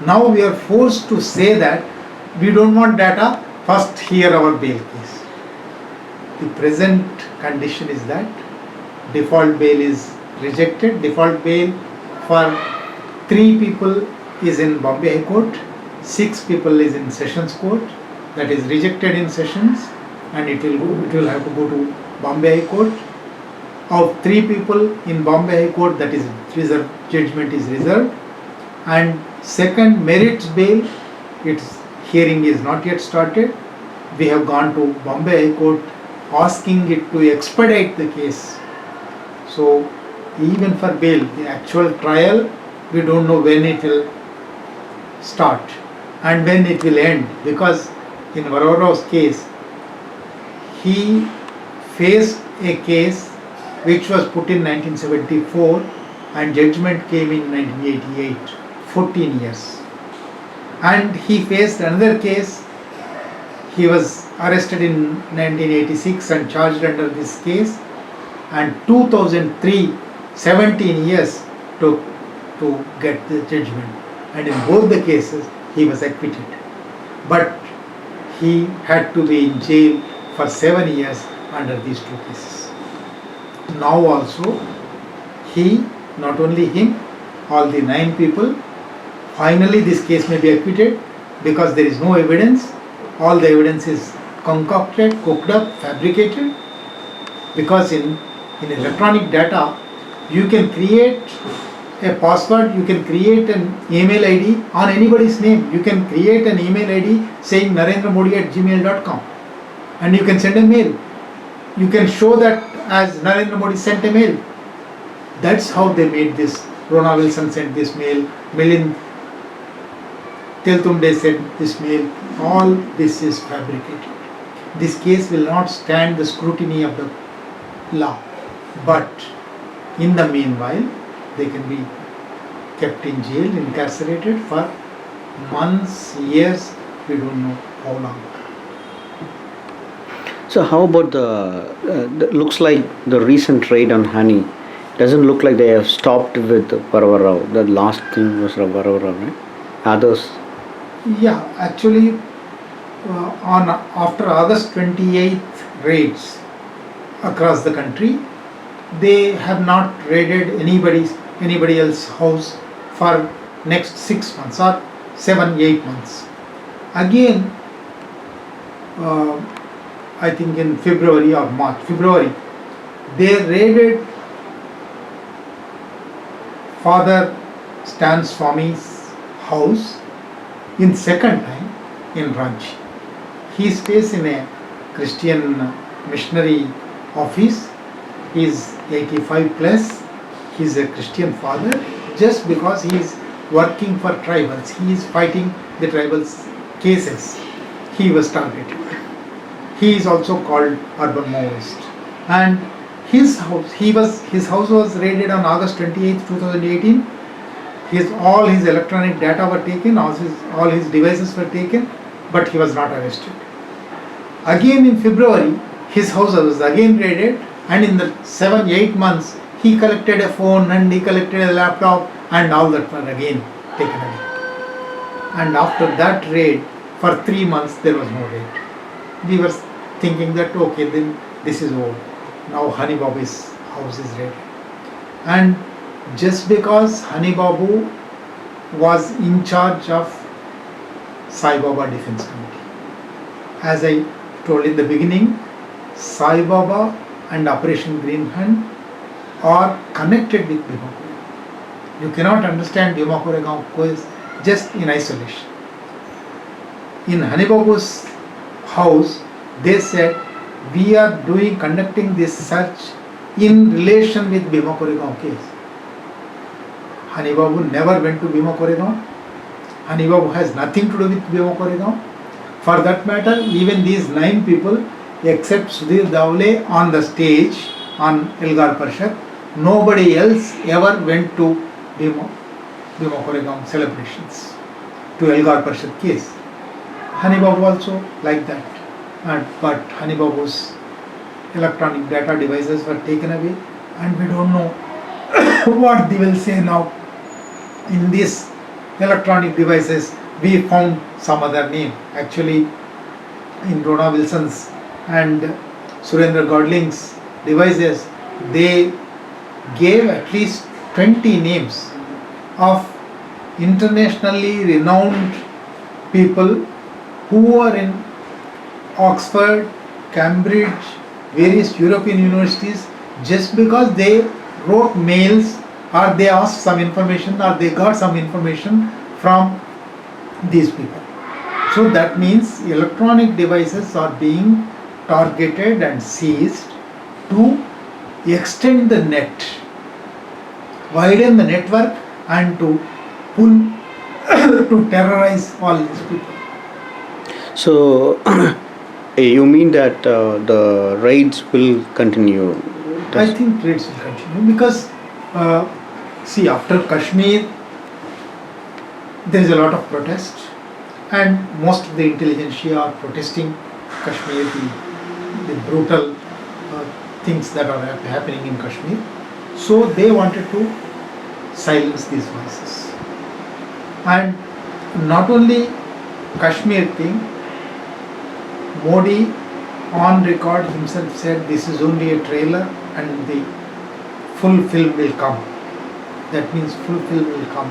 now we are forced to say that we don't want data, first hear our bail case. The present condition is that default bail is rejected. Default bail for 3 people is in Bombay High Court, 6 people is in Sessions Court, that is rejected in Sessions, and it will have to go to Bombay High Court. Of 3 people in Bombay High Court, that is reserved, judgment is reserved, and second merits bail, its hearing is not yet started. We have gone to Bombay High Court asking it to expedite the case. So even for bail, the actual trial, we don't know when it will start and when it will end, because in Varavarav's case, he faced a case which was put in 1974 and judgment came in 1988, 14 years. And he faced another case. He was arrested in 1986 and charged under this case, and 2003, 17 years took to get the judgment, and in both the cases he was acquitted. But he had to be in jail for 7 years under these 2 cases. Now also, he, not only him, all the 9 people, finally this case may be acquitted because there is no evidence. All the evidence is concocted, cooked up, fabricated, because in electronic data you can create a password, you can create an email ID on anybody's name. You can create an email ID saying narendramodi@gmail.com and you can send a mail. You can show that as Narendra Modi sent a mail. That's how they made this. Rona Wilson sent this mail, Milind Teltumde sent this mail. All this is fabricated. This case will not stand the scrutiny of the law, but in the meanwhile they can be kept in jail, incarcerated for months, years, we don't know how long. So how about looks like the recent raid on honey? Doesn't look like they have stopped with Varavarao. The last thing was Varavarao, right? Others? Yeah, actually after August 28th raids across the country, they have not raided anybody else's house for next 6 months or 7-8 months. Again, I think in February or March, they raided Father Stan Swami's house in second time in Ranchi. He stays in a Christian missionary office. He is 85 plus. He is a Christian father. Just because he is working for tribals, he is fighting the tribals' cases, he was targeted. He is also called urban Maoist. And his house was raided on August 28, 2018. all his electronic data were taken, all his devices were taken, but he was not arrested. Again in February, his house was again raided, and in the 7-8 months, he collected a phone and he collected a laptop, and all that were again taken away. And after that raid, for 3 months there was no raid. We were thinking that okay, then this is over. Now Hani Babu's house is raided. And just because Hani Babu was in charge of Sai Baba Defense Committee. As I told in the beginning, Sai Baba and Operation Green Hand are connected with Bhima Koregaon. You cannot understand Bhima Koregaon just in isolation. In Hani Babu's house, they said, we are conducting this search in relation with Bhima Koregaon case. Hani Babu never went to Bhima Koregaon. Hani Babu has nothing to do with Bhima Koregaon. For that matter, even these 9 people, except Sudhir Davle on the stage on Elgar Parshad, nobody else ever went to Bhima Koregaon celebrations, to Elgar Parshad case. Hani Babu also like that. But Hani Babu's electronic data devices were taken away, and we don't know what they will say now. In these electronic devices, we found some other name. Actually, in Rona Wilson's and Surendra Godling's devices, they gave at least 20 names of internationally renowned people who are in Oxford, Cambridge, various European universities, just because they wrote mails or they asked some information or they got some information from these people. So that means electronic devices are being targeted and seized to extend the net, widen the network, and to pull to terrorize all these people. So, you mean that the raids will continue? I think raids will continue because, see, after Kashmir, there is a lot of protest, and most of the intelligentsia are protesting Kashmir, the brutal things that are happening in Kashmir. So they wanted to silence these voices. And not only Kashmir thing, Modi on record himself said this is only a trailer and the full film will come. That means full film will come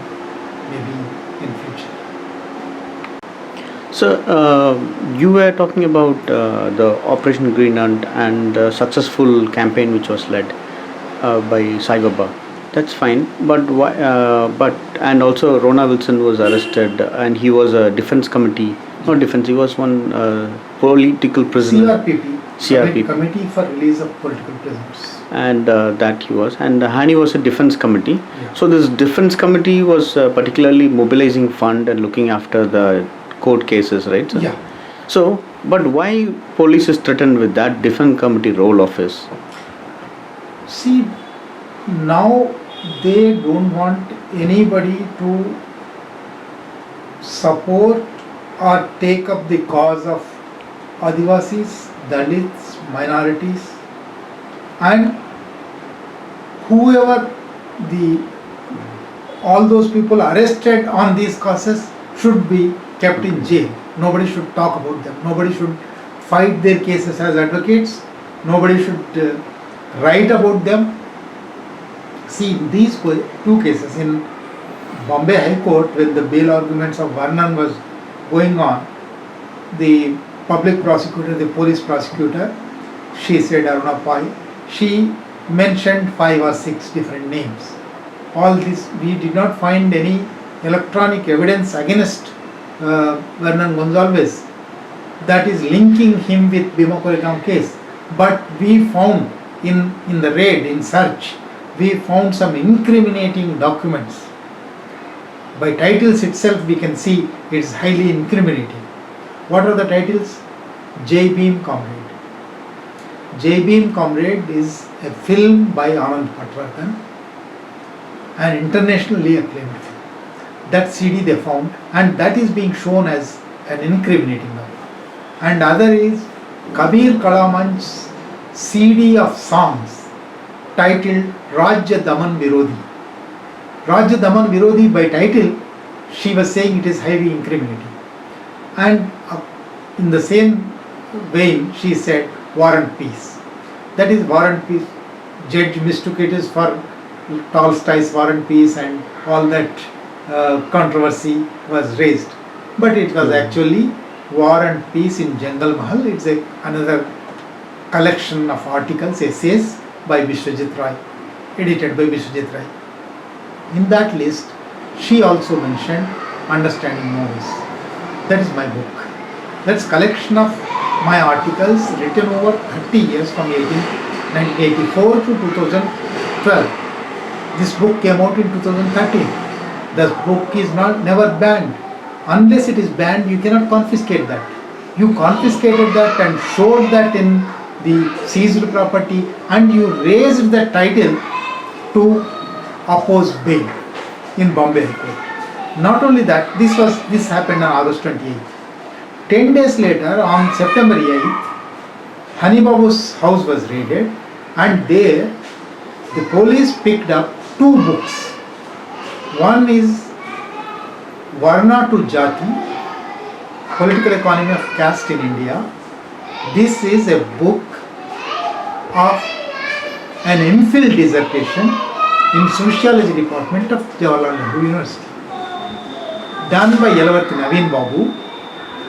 maybe in future. So, you were talking about the Operation Green Hunt and the successful campaign which was led by Sai Baba. That's fine, but why? And also Rona Wilson was arrested, and he was a defense committee. Not defense. He was one political prisoner. CRPP. Committee for Release of Political Prisoners. And that he was, and Hani was a defense committee. Yeah. So this defense committee was particularly mobilizing fund and looking after the court cases, right? Sir? Yeah. So, but why police is threatened with that defense committee role of his? See, now they don't want anybody to support or take up the cause of Adivasis, Dalits, minorities, and whoever all those people arrested on these causes should be kept in jail. Nobody should talk about them. Nobody should fight their cases as advocates. Nobody should write about them. See, in these 2 cases, in Bombay High Court, when the bail arguments of Vernon was going on, the public prosecutor, the police prosecutor, she said Aruna Pai, she mentioned 5 or 6 different names. All this, we did not find any electronic evidence against Vernon Gonzalez that is linking him with Bhima Koregaon case. But we found in the raid, in search, we found some incriminating documents. By titles itself we can see it is highly incriminating. What are the titles? Jai Bhim Comrade. Jai Bhim Comrade is a film by Anand Patwardhan, an internationally acclaimed film. That CD they found, and that is being shown as an incriminating number. And other is Kabir Kalamanch's CD of songs titled Rajya Daman Virodhi. Rajya Daman Virodhi by title, she was saying it is highly incriminating. And in the same vein, she said War and Peace. That is War and Peace. Judge mistook it as for Tolstoy's War and Peace, and all that controversy was raised. But it was actually War and Peace in Jangal Mahal. It's another collection of articles, essays by Biswajit Roy, edited by Biswajit Roy. In that list, she also mentioned Understanding Movies. That is my book. That's collection of my articles written over 30 years from 1984 to 2012. This book came out in 2013. The book is never banned. Unless it is banned, you cannot confiscate that. You confiscated that and showed that in the seized property, and you raised the title to oppose bail in Bombay High Court. Not only that, this happened on August 28th. 10 days later, on September 8th, Hani Babu's house was raided, and there the police picked up 2 books. One is Varna to Jati, Political Economy of Caste in India. This is a book of an MPhil dissertation in Sociology Department of Jawaharlal Nehru University, done by Yelavarthi Naveen Babu,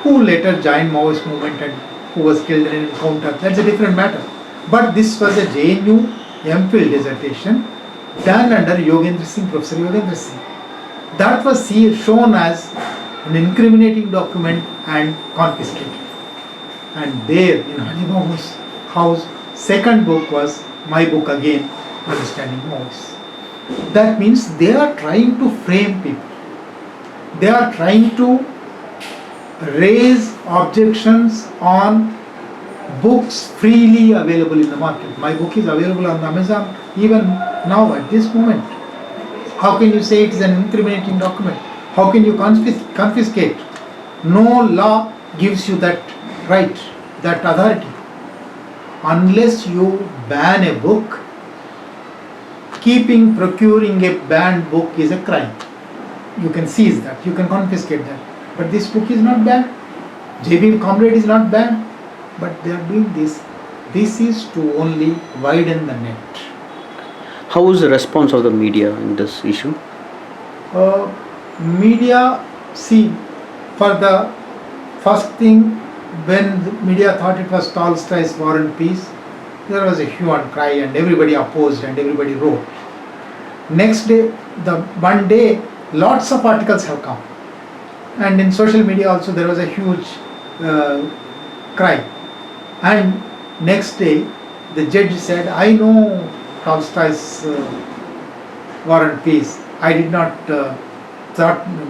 who later joined Maoist movement and who was killed in an encounter. That's a different matter. But this was a JNU MPhil dissertation done under Yogendra Singh, Professor Yogendra Singh. That was shown as an incriminating document and confiscated. And there in Hani Babu's house, second book was my book again, Understanding Movies. That means they are trying to frame people. They are trying to raise objections on books freely available in the market. My book is available on Amazon even now at this moment. How can you say it is an incriminating document? How can you confiscate? No law gives you that right, that authority. Unless you ban a book, procuring a banned book is a crime. You can seize that, you can confiscate that. But this book is not banned. JB Comrade is not banned. But they are doing this. This is to only widen the net. How was the response of the media in this issue? Media, see, for the first thing, when the media thought it was Tolstoy's War and Peace, there was a hue and cry and everybody opposed and everybody wrote. Next day, one day, lots of articles have come. And in social media also there was a huge cry. And next day, the judge said, I know Tolstoy's War and Peace. I did not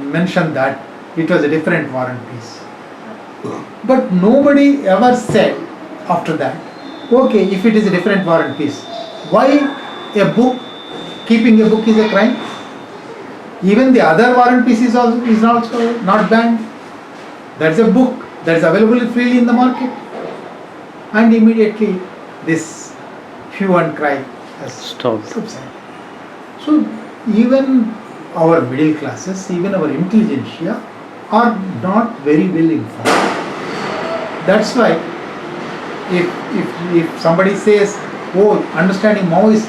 mention that. It was a different War and Peace. But nobody ever said after that, okay, if it is a different War and Peace, why a book, keeping a book is a crime? Even the other War and Peace is also not banned. That's a book that is available freely in the market. And immediately this hue and cry has Stopped. subsided. So even our middle classes, even our intelligentsia are not very well informed. That's why if somebody says, oh, Understanding Maoist,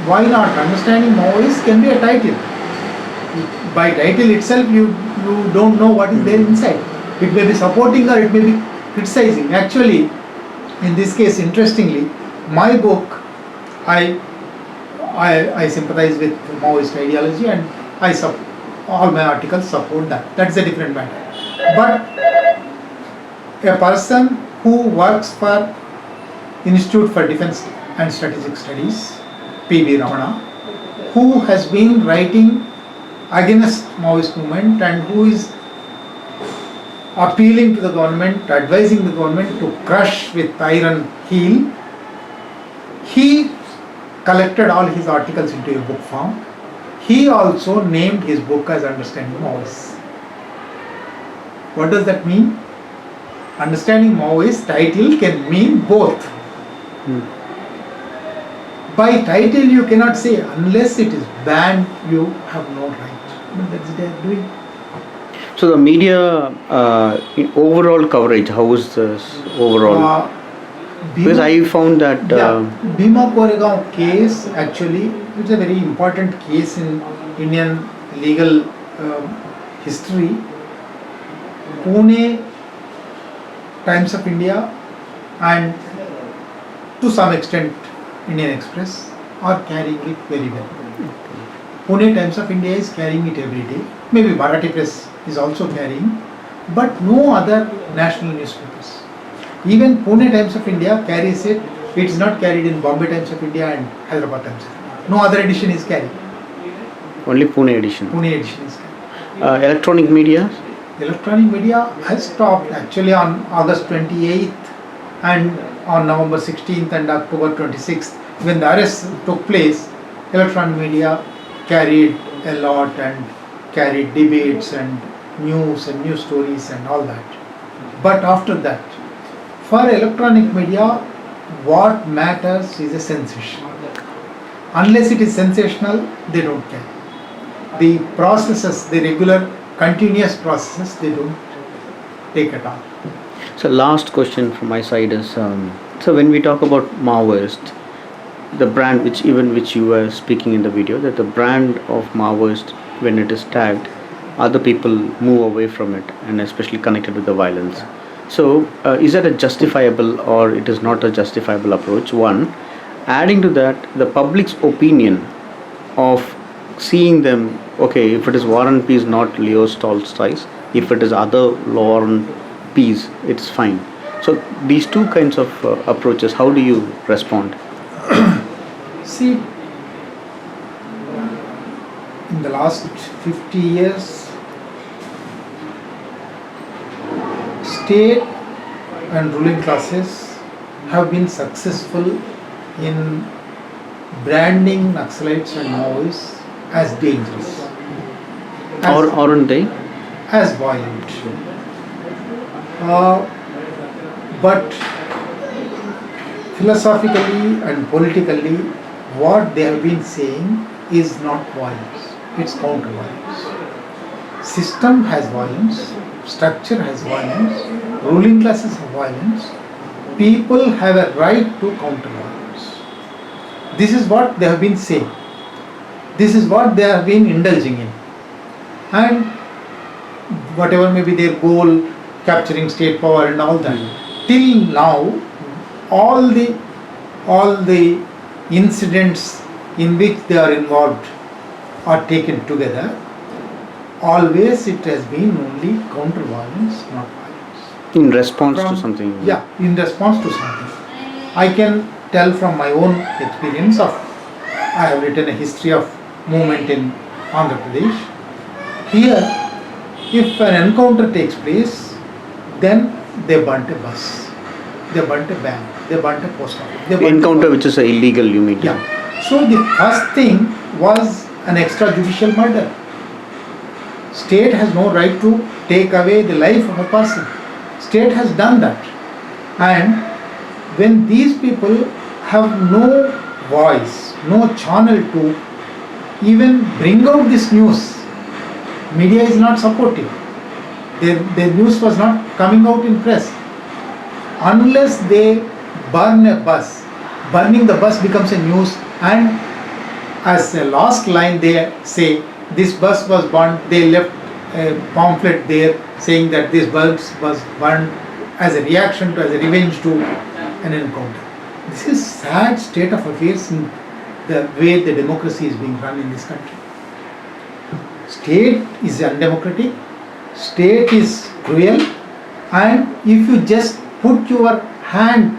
why not? Understanding Maoist can be a title. By title itself, you don't know what is there inside. It may be supporting or it may be criticizing. Actually, in this case, interestingly, my book, I sympathize with Maoist ideology and all my articles support that. That's a different matter. But a person who works for Institute for Defence and Strategic Studies, P.B. Ramana, who has been writing against Maoist movement and who is appealing to the government, advising the government to crush with iron heel, he collected all his articles into a book form. He also named his book as Understanding Maoists. What does that mean? Understanding Maoist title can mean both. By title you cannot say unless it is banned, you have no right. But that's what they are doing. So the media overall coverage, how is this overall? Because I found that Bhima Koregaon case, actually it's a very important case in Indian legal history. Pune Times of India and to some extent Indian Express are carrying it very well. Pune Times of India is carrying it every day. Maybe Marathi Press is also carrying, but no other national newspapers. Even Pune Times of India carries it. It is not carried in Bombay Times of India and Hyderabad Times of India. No other edition is carried. Only Pune edition. Pune edition is carried. Electronic media? Electronic media has stopped actually on August 28th and on November 16th and October 26th. When the arrest took place, electronic media carried a lot and carried debates and news stories and all that. But after that, for electronic media, what matters is a sensation. Unless it is sensational, they don't care. The processes, the regular continuous processes, they don't take at all. So last question from my side is, so when we talk about Maoist, the brand which you were speaking in the video, that the brand of Maoist, when it is tagged, other people move away from it and especially connected with the violence. So is that a justifiable or it is not a justifiable approach? One, adding to that, the public's opinion of seeing them, okay, if it is War and Peace, not Leo Tolstoy's, if it is other War and Peace, it's fine. So these two kinds of approaches, how do you respond? See, in the last 50 years, state and ruling classes have been successful in branding Naxalites and Maoists as dangerous, Aren't they? as violent. But philosophically and politically, what they have been saying is not violence, it's counter-violence. System has violence, structure has violence, ruling classes have violence, people have a right to counter-violence. This is what they have been saying. This is what they have been indulging in. And whatever may be their goal, capturing state power and all that, till now, all the incidents in which they are involved are taken together. Always it has been only counter-violence, not violence. In response to something? Yeah, in response to something. I can tell from my own experience of, I have written a history of movement in Andhra Pradesh. Here, if an encounter takes place, then they burnt a bus, they burnt a bank, they burnt a post office. Encounter which is illegal, you mean? Yeah. So the first thing was an extrajudicial murder. State has no right to take away the life of a person. State has done that. And when these people have no voice, no channel to even bring out this news, media is not supportive. Their news was not coming out in press. Unless they burn a bus, burning the bus becomes a news, and as a last line they say this bus was burned, they left a pamphlet there saying that this bus was burned as a reaction to, as a revenge to an encounter. This is sad state of affairs in the way the democracy is being run in this country. State is undemocratic, state is cruel, and if you just put your hand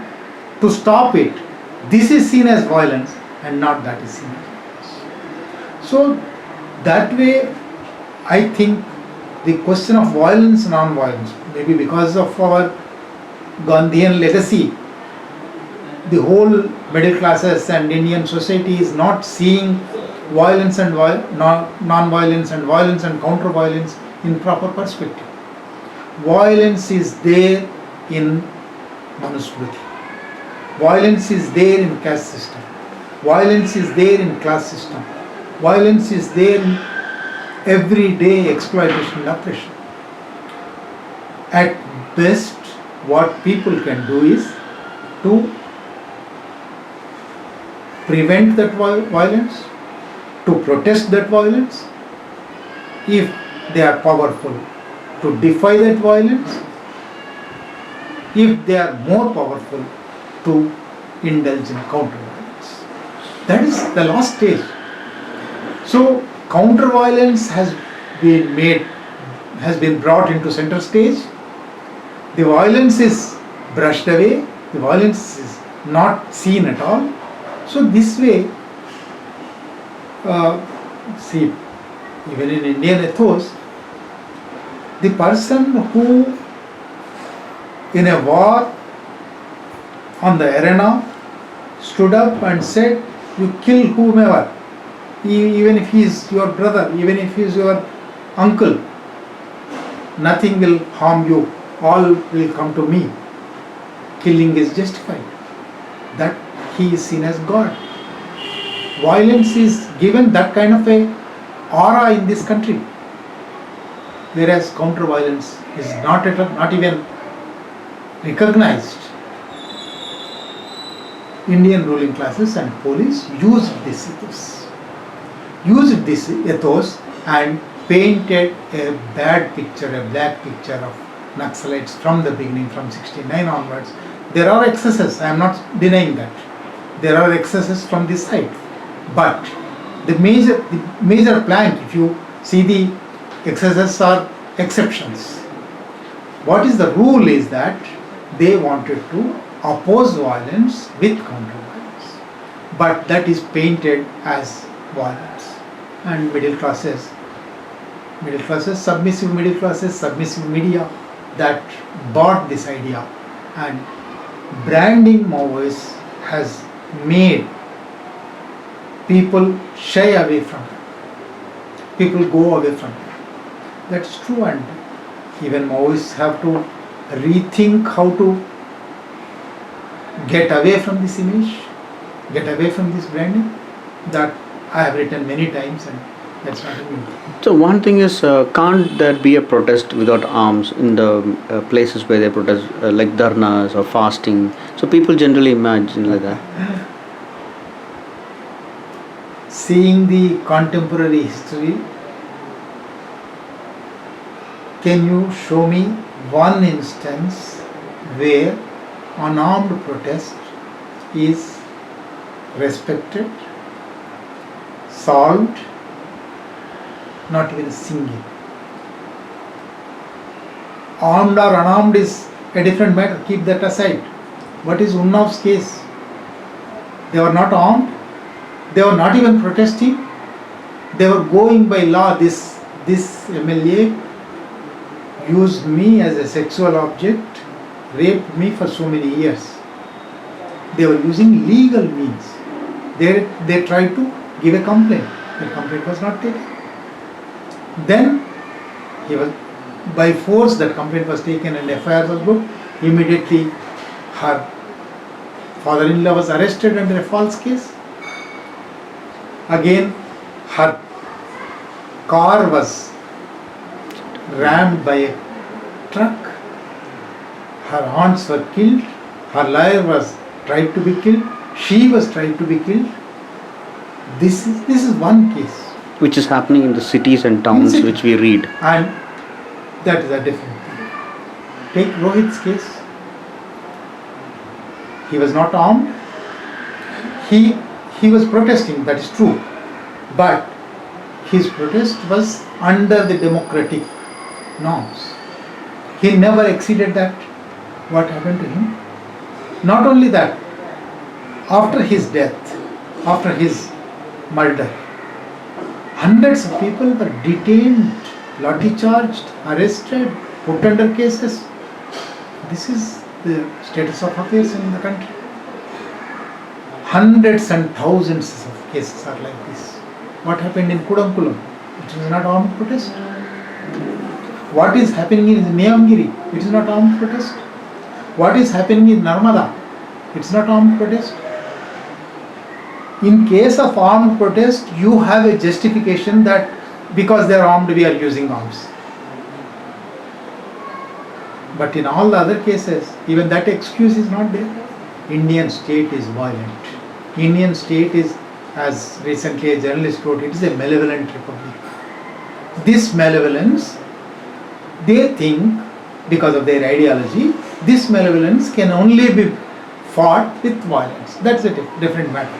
to stop it, this is seen as violence and not that is seen as violence. So that way I think the question of violence, non-violence, maybe because of our Gandhian legacy, the whole middle classes and Indian society is not seeing violence and non-violence and violence and counter-violence in proper perspective. Violence is there in Manusmriti. Violence is there in caste system. Violence is there in class system. Violence is there in everyday exploitation and oppression. At best, what people can do is to prevent that violence, to protest that violence, if they are powerful, to defy that violence, if they are more powerful, to indulge in counter-violence. That is the last stage. So counter-violence has been brought into center stage. The violence is brushed away. The violence is not seen at all. So this way, see, even in Indian ethos, the person who in a war on the arena stood up and said, you kill whomever, even if he is your brother, even if he is your uncle, nothing will harm you, all will come to me. Killing is justified. That he is seen as God. Violence is given that kind of a aura in this country, whereas counter-violence is not even recognized. Indian ruling classes and police used this ethos and painted a bad picture, a black picture of Naxalites from the beginning, from 69 onwards. There are excesses, I am not denying that. There are excesses from this side. But the major plank, if you see, the excesses are exceptions. What is the rule is that they wanted to oppose violence with counter-violence. But that is painted as violence. And middle classes, submissive middle classes, submissive media that bought this idea, and branding Maoists has made people shy away from it. People go away from it. That's true, and even Maoists have to rethink how to get away from this image, get away from this branding. That I have written many times, and that's not a new thing. So one thing is, can't there be a protest without arms in the places where they protest, like dharnas or fasting? So people generally imagine like that. Seeing the contemporary history, can you show me one instance where unarmed protest is respected, solved? Not even a single. Armed or unarmed is a different matter, keep that aside. What is Unnav's case? They were not armed, they were not even protesting, they were going by law. This MLA used me as a sexual object, raped me for so many years. They were using legal means. They tried to give a complaint. The complaint was not taken. Then he was, by force, that complaint was taken and FIR was booked. Immediately her father-in-law was arrested under a false case. Again her car was rammed by a truck. Her aunts were killed. Her lawyer was tried to be killed. She was tried to be killed. This is one case. Which is happening in the cities and towns which we read. And that is a different thing. Take Rohit's case. He was not armed. He was protesting, that is true. But his protest was under the democratic norms. He never exceeded that. What happened to him? Not only that, after his death, after his murder, hundreds of people were detained, lathi charged, arrested, put under cases. This is the status of affairs in the country. Hundreds and thousands of cases are like this. What happened in Kudankulam? It is not armed protest. What is happening in Neyamgiri? It is not armed protest. What is happening in Narmada? It's not armed protest. In case of armed protest, you have a justification that because they are armed, we are using arms. But in all the other cases, even that excuse is not there. Indian state is violent. Indian state is, as recently a journalist wrote, it is a malevolent republic. This malevolence, they think, because of their ideology, this malevolence can only be fought with violence. That's a different matter.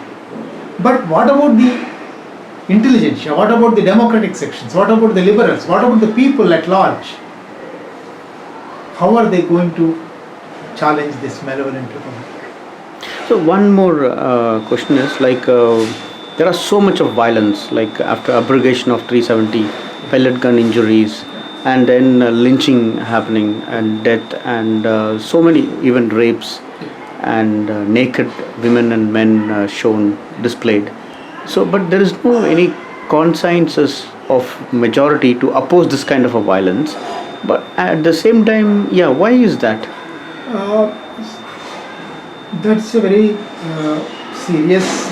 But what about the intelligentsia? What about the democratic sections? What about the liberals? What about the people at large? How are they going to challenge this malevolent republic? So one more question is like there are so much of violence, like after abrogation of 370, pellet gun injuries, and then lynching happening and death, and so many even rapes, and naked women and men shown displayed. So but there is no any consensus of majority to oppose this kind of a violence, but at the same time, yeah, why is that? Uh, that's a very serious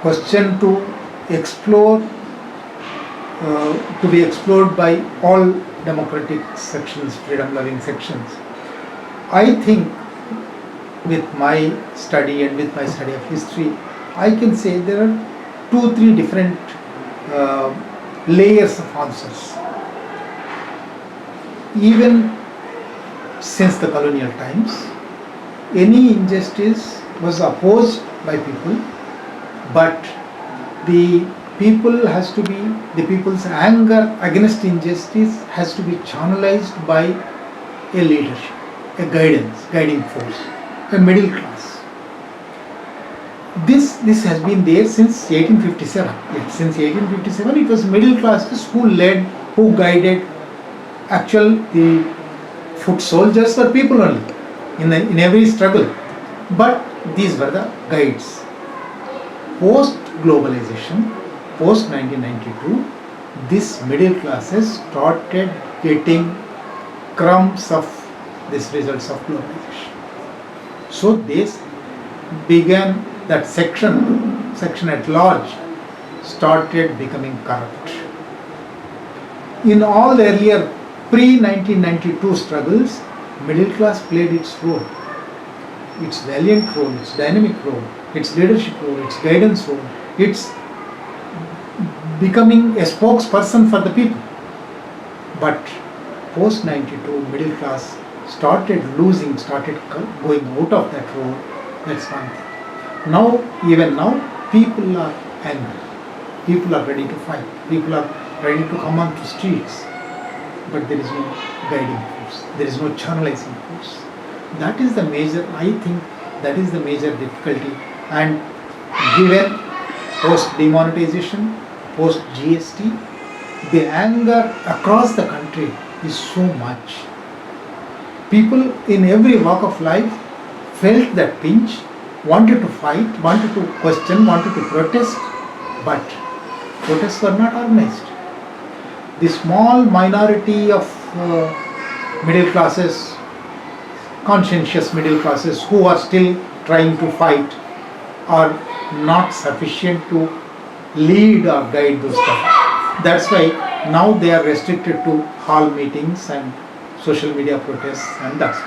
question to explore, to be explored by all democratic sections, freedom-loving sections. I think with my study and with my study of history, I can say there are 2-3 different layers of answers. Even since the colonial times, any injustice was opposed by people, but the people's anger against injustice has to be channelized by a leadership, a guiding force, a middle class. This has been there since 1857. Yes, since 1857, it was middle classes who led, who guided. The foot soldiers were people only in every struggle, but these were the guides. Post globalization, post 1992, this middle classes started getting crumbs of these results of globalization. So this began, that section at large started becoming corrupt. In all earlier pre-1992 struggles, middle class played its role, its valiant role, its dynamic role, its leadership role, its guidance role, its becoming a spokesperson for the people. But post-92, middle class started going out of that role. That's one thing. Even now, people are angry. People are ready to fight. People are ready to come onto streets. But there is no guiding force. There is no channelizing force. That is the major, I think, that is the major difficulty. And given post-demonetization, post-GST, the anger across the country is so much. People in every walk of life felt that pinch, wanted to fight, wanted to question, wanted to protest, but protests were not organized. The small minority of middle classes, conscientious middle classes who are still trying to fight are not sufficient to lead or guide those people. That's why now they are restricted to hall meetings and social media protests, and that's